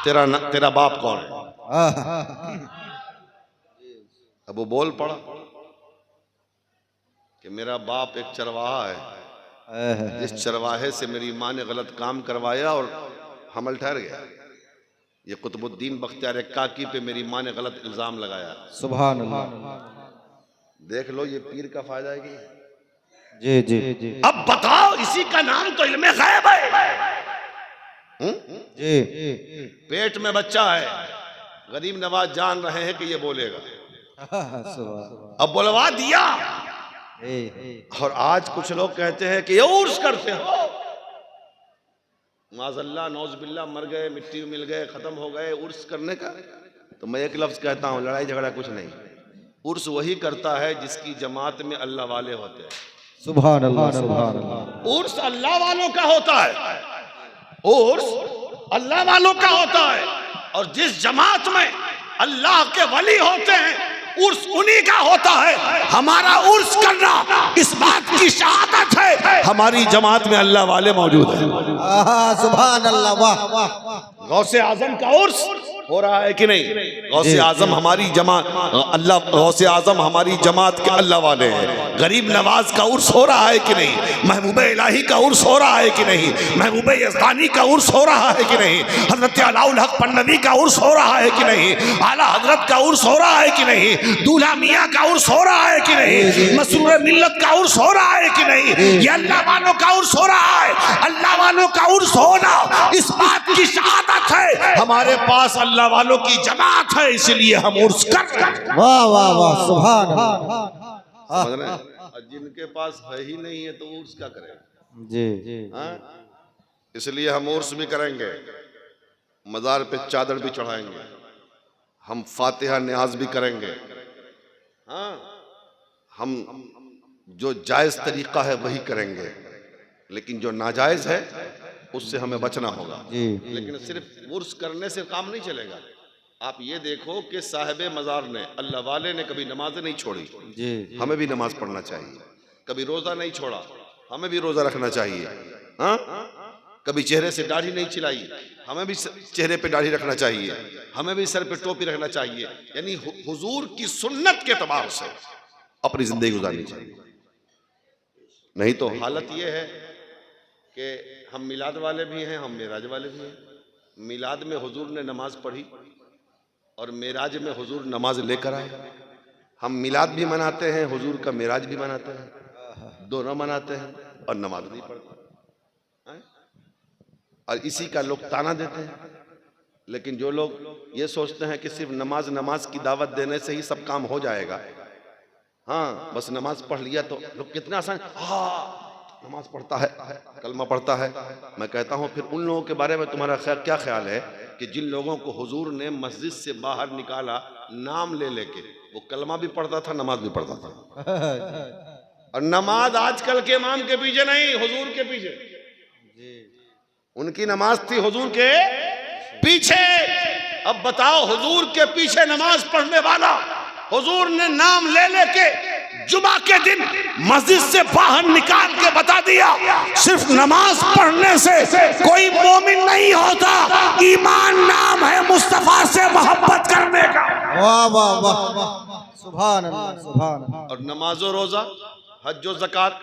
तेरा बाप कौन है। अब वो बोल पड़ा कि मेरा बाप एक चरवाहा है, जिस चरवाहे से मेरी माँ ने गलत काम करवाया और हमल ठहर गया। ये कुतुबुद्दीन बख्तियार काकी पे मेरी माँ ने गलत इल्जाम लगाया। सुभान अल्लाह। देख लो ये पीर का फायदा है कि जी जी जी। अब बताओ इसी का नाम तो इल्मे गैब है। जी। पेट में बच्चा है, गरीब नवाज जान रहे हैं कि ये बोलेगा, अब बुलवा दिया। और आज कुछ लोग कहते हैं कि ये उर्स करते हो, माज़अल्लाह नौज़बिल्लाह, मर गए, मिट्टी में मिल गए, खत्म हो गए, उर्स करने का। तो मैं एक लफ्ज कहता हूं, लड़ाई झगड़ा कुछ नहीं। उर्स वही करता है जिसकी जमात में अल्लाह वाले होते हैं। सुभान अल्लाह, सुभान अल्लाह। उर्स अल्लाह वालों का होता है, उर्स अल्लाह वालों का होता है। और जिस जमात में अल्लाह के वली होते हैं उर्स उन्हीं का होता है। हमारा उर्स करना इस बात की शहादत है हमारी जमात में अल्लाह वाले मौजूद हैं। सुभान अल्लाह, वाह वाह। गौसे आजम का उर्स हो रहा है कि नहीं? गौसे आजम हमारी जमात अल्लाह, गौसे आजम हमारी जमात के अल्लाह वाले हैं। गरीब नवाज का उर्स हो रहा है कि नहीं? महबूब इलाही का उर्स हो रहा है कि नहीं? महबूब यज़दानी का उर्स हो रहा है कि नहीं? हजरत अलाउल हक पन्नवी का उर्स हो रहा है कि नहीं? आला हजरत का उर्स हो रहा है कि नहीं? दूल्हा मियाँ का उर्स हो रहा है कि नहीं? मसरूर मिल्लत का उर्स हो रहा है कि नहीं? ये अल्लाह वालों का उर्स हो रहा है। अल्लाह वालों का उर्स होना इस बात की शहादत है हमारे पास अल्लाह वालों की जमात है, इसलिए हम उर्स कर। वाह वाह वाह, सुभान अल्लाह। जिनके पास है ही नहीं है तो उर्स क्या करें? जी। इसलिए हम उर्स भी करेंगे, मज़ार पे चादर भी चढ़ाएंगे, हम फातिहा न्याज भी करेंगे। हाँ, हम जो जायज तरीका है वही करेंगे, लेकिन जो नाजायज है उससे हमें बचना होगा। लेकिन सिर्फ उर्स करने से काम नहीं चलेगा। आप ये देखो कि साहिब मज़ार ने, अल्लाह वाले ने कभी नमाज़ें नहीं छोड़ी, हमें भी नमाज पढ़ना चाहिए। कभी रोज़ा नहीं छोड़ा, हमें भी रोज़ा रखना चाहिए। हाँ, कभी चेहरे से दाढ़ी नहीं चिलाई, हमें भी चेहरे पे दाढ़ी रखना चाहिए, हमें भी सर पे टोपी रखना चाहिए। यानी हुजूर की सुन्नत के एतबार से अपनी जिंदगी गुजारनी चाहिए। नहीं तो हालत ये है कि हम मिलाद वाले भी हैं, हम मेराज वाले भी हैं। मिलाद में हुजूर ने नमाज पढ़ी और मेराज में हुजूर नमाज लेकर आए। हम मिलाद भी मनाते हैं, हुजूर का मेराज भी मनाते हैं, दोनों मनाते हैं और नमाज नहीं पढ़ते। और इसी का लोग ताना देते हैं। लेकिन जो लोग ये सोचते हैं कि सिर्फ नमाज की दावत देने से ही सब काम हो जाएगा, हाँ बस नमाज पढ़ लिया तो लोग कितना आसान, हाँ नमाज पढ़ता है, कलमा पढ़ता है। मैं कहता हूँ फिर उन लोगों के बारे में तुम्हारा क्या ख्याल है कि जिन लोगों को हुजूर ने मस्जिद से बाहर निकाला नाम ले लेके, वो कलमा भी पढ़ता था, नमाज भी पढ़ता था। और नमाज आजकल के इमाम के पीछे नहीं, हुजूर के पीछे। उनकी नमाज थी हुजूर के पीछे। अब बताओ, हुजूर के पीछे नमाज पढ़ने वाला हुजूर ने नाम ले लेके जुमा के दिन मस्जिद से बाहर निकाल के बता दिया सिर्फ नमाज पढ़ने से कोई मोमिन नहीं होता, ईमान नाम है मुस्तफा से मोहब्बत करने का। वाह वाह वाह, सुभान अल्लाह, सुभान अल्लाह। और नमाजो रोजा, हज ज़कात,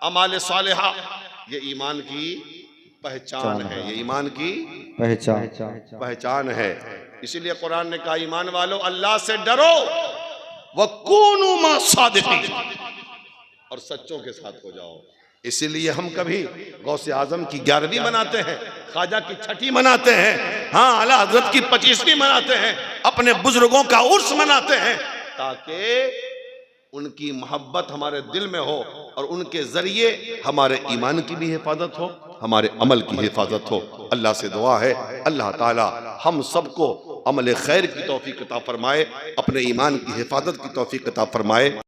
अमाल सालिहा, ये ईमान की पहचान है, ये ईमान की पहचान है। इसीलिए कुरान ने कहा, ईमान वालों अल्लाह से डरो, वकूनु मा सादिकीन, और सच्चों के साथ हो जाओ। इसीलिए हम कभी गौसे आजम की 11वीं मनाते हैं, ख्वाजा की 6ठी मनाते हैं, हाँ आला हजरत की 25वीं मनाते हैं, अपने बुजुर्गों का उर्स मनाते हैं, ताकि उनकी मोहब्बत हमारे दिल में हो और उनके ज़रिए हमारे ईमान की भी हिफाजत हो, हमारे अमल की हिफाजत हो। अल्लाह से दुआ है अल्लाह ताला हम सबको अमल खैर की तौफीक अता फरमाए, अपने ईमान की हिफाजत की तौफीक अता फरमाए।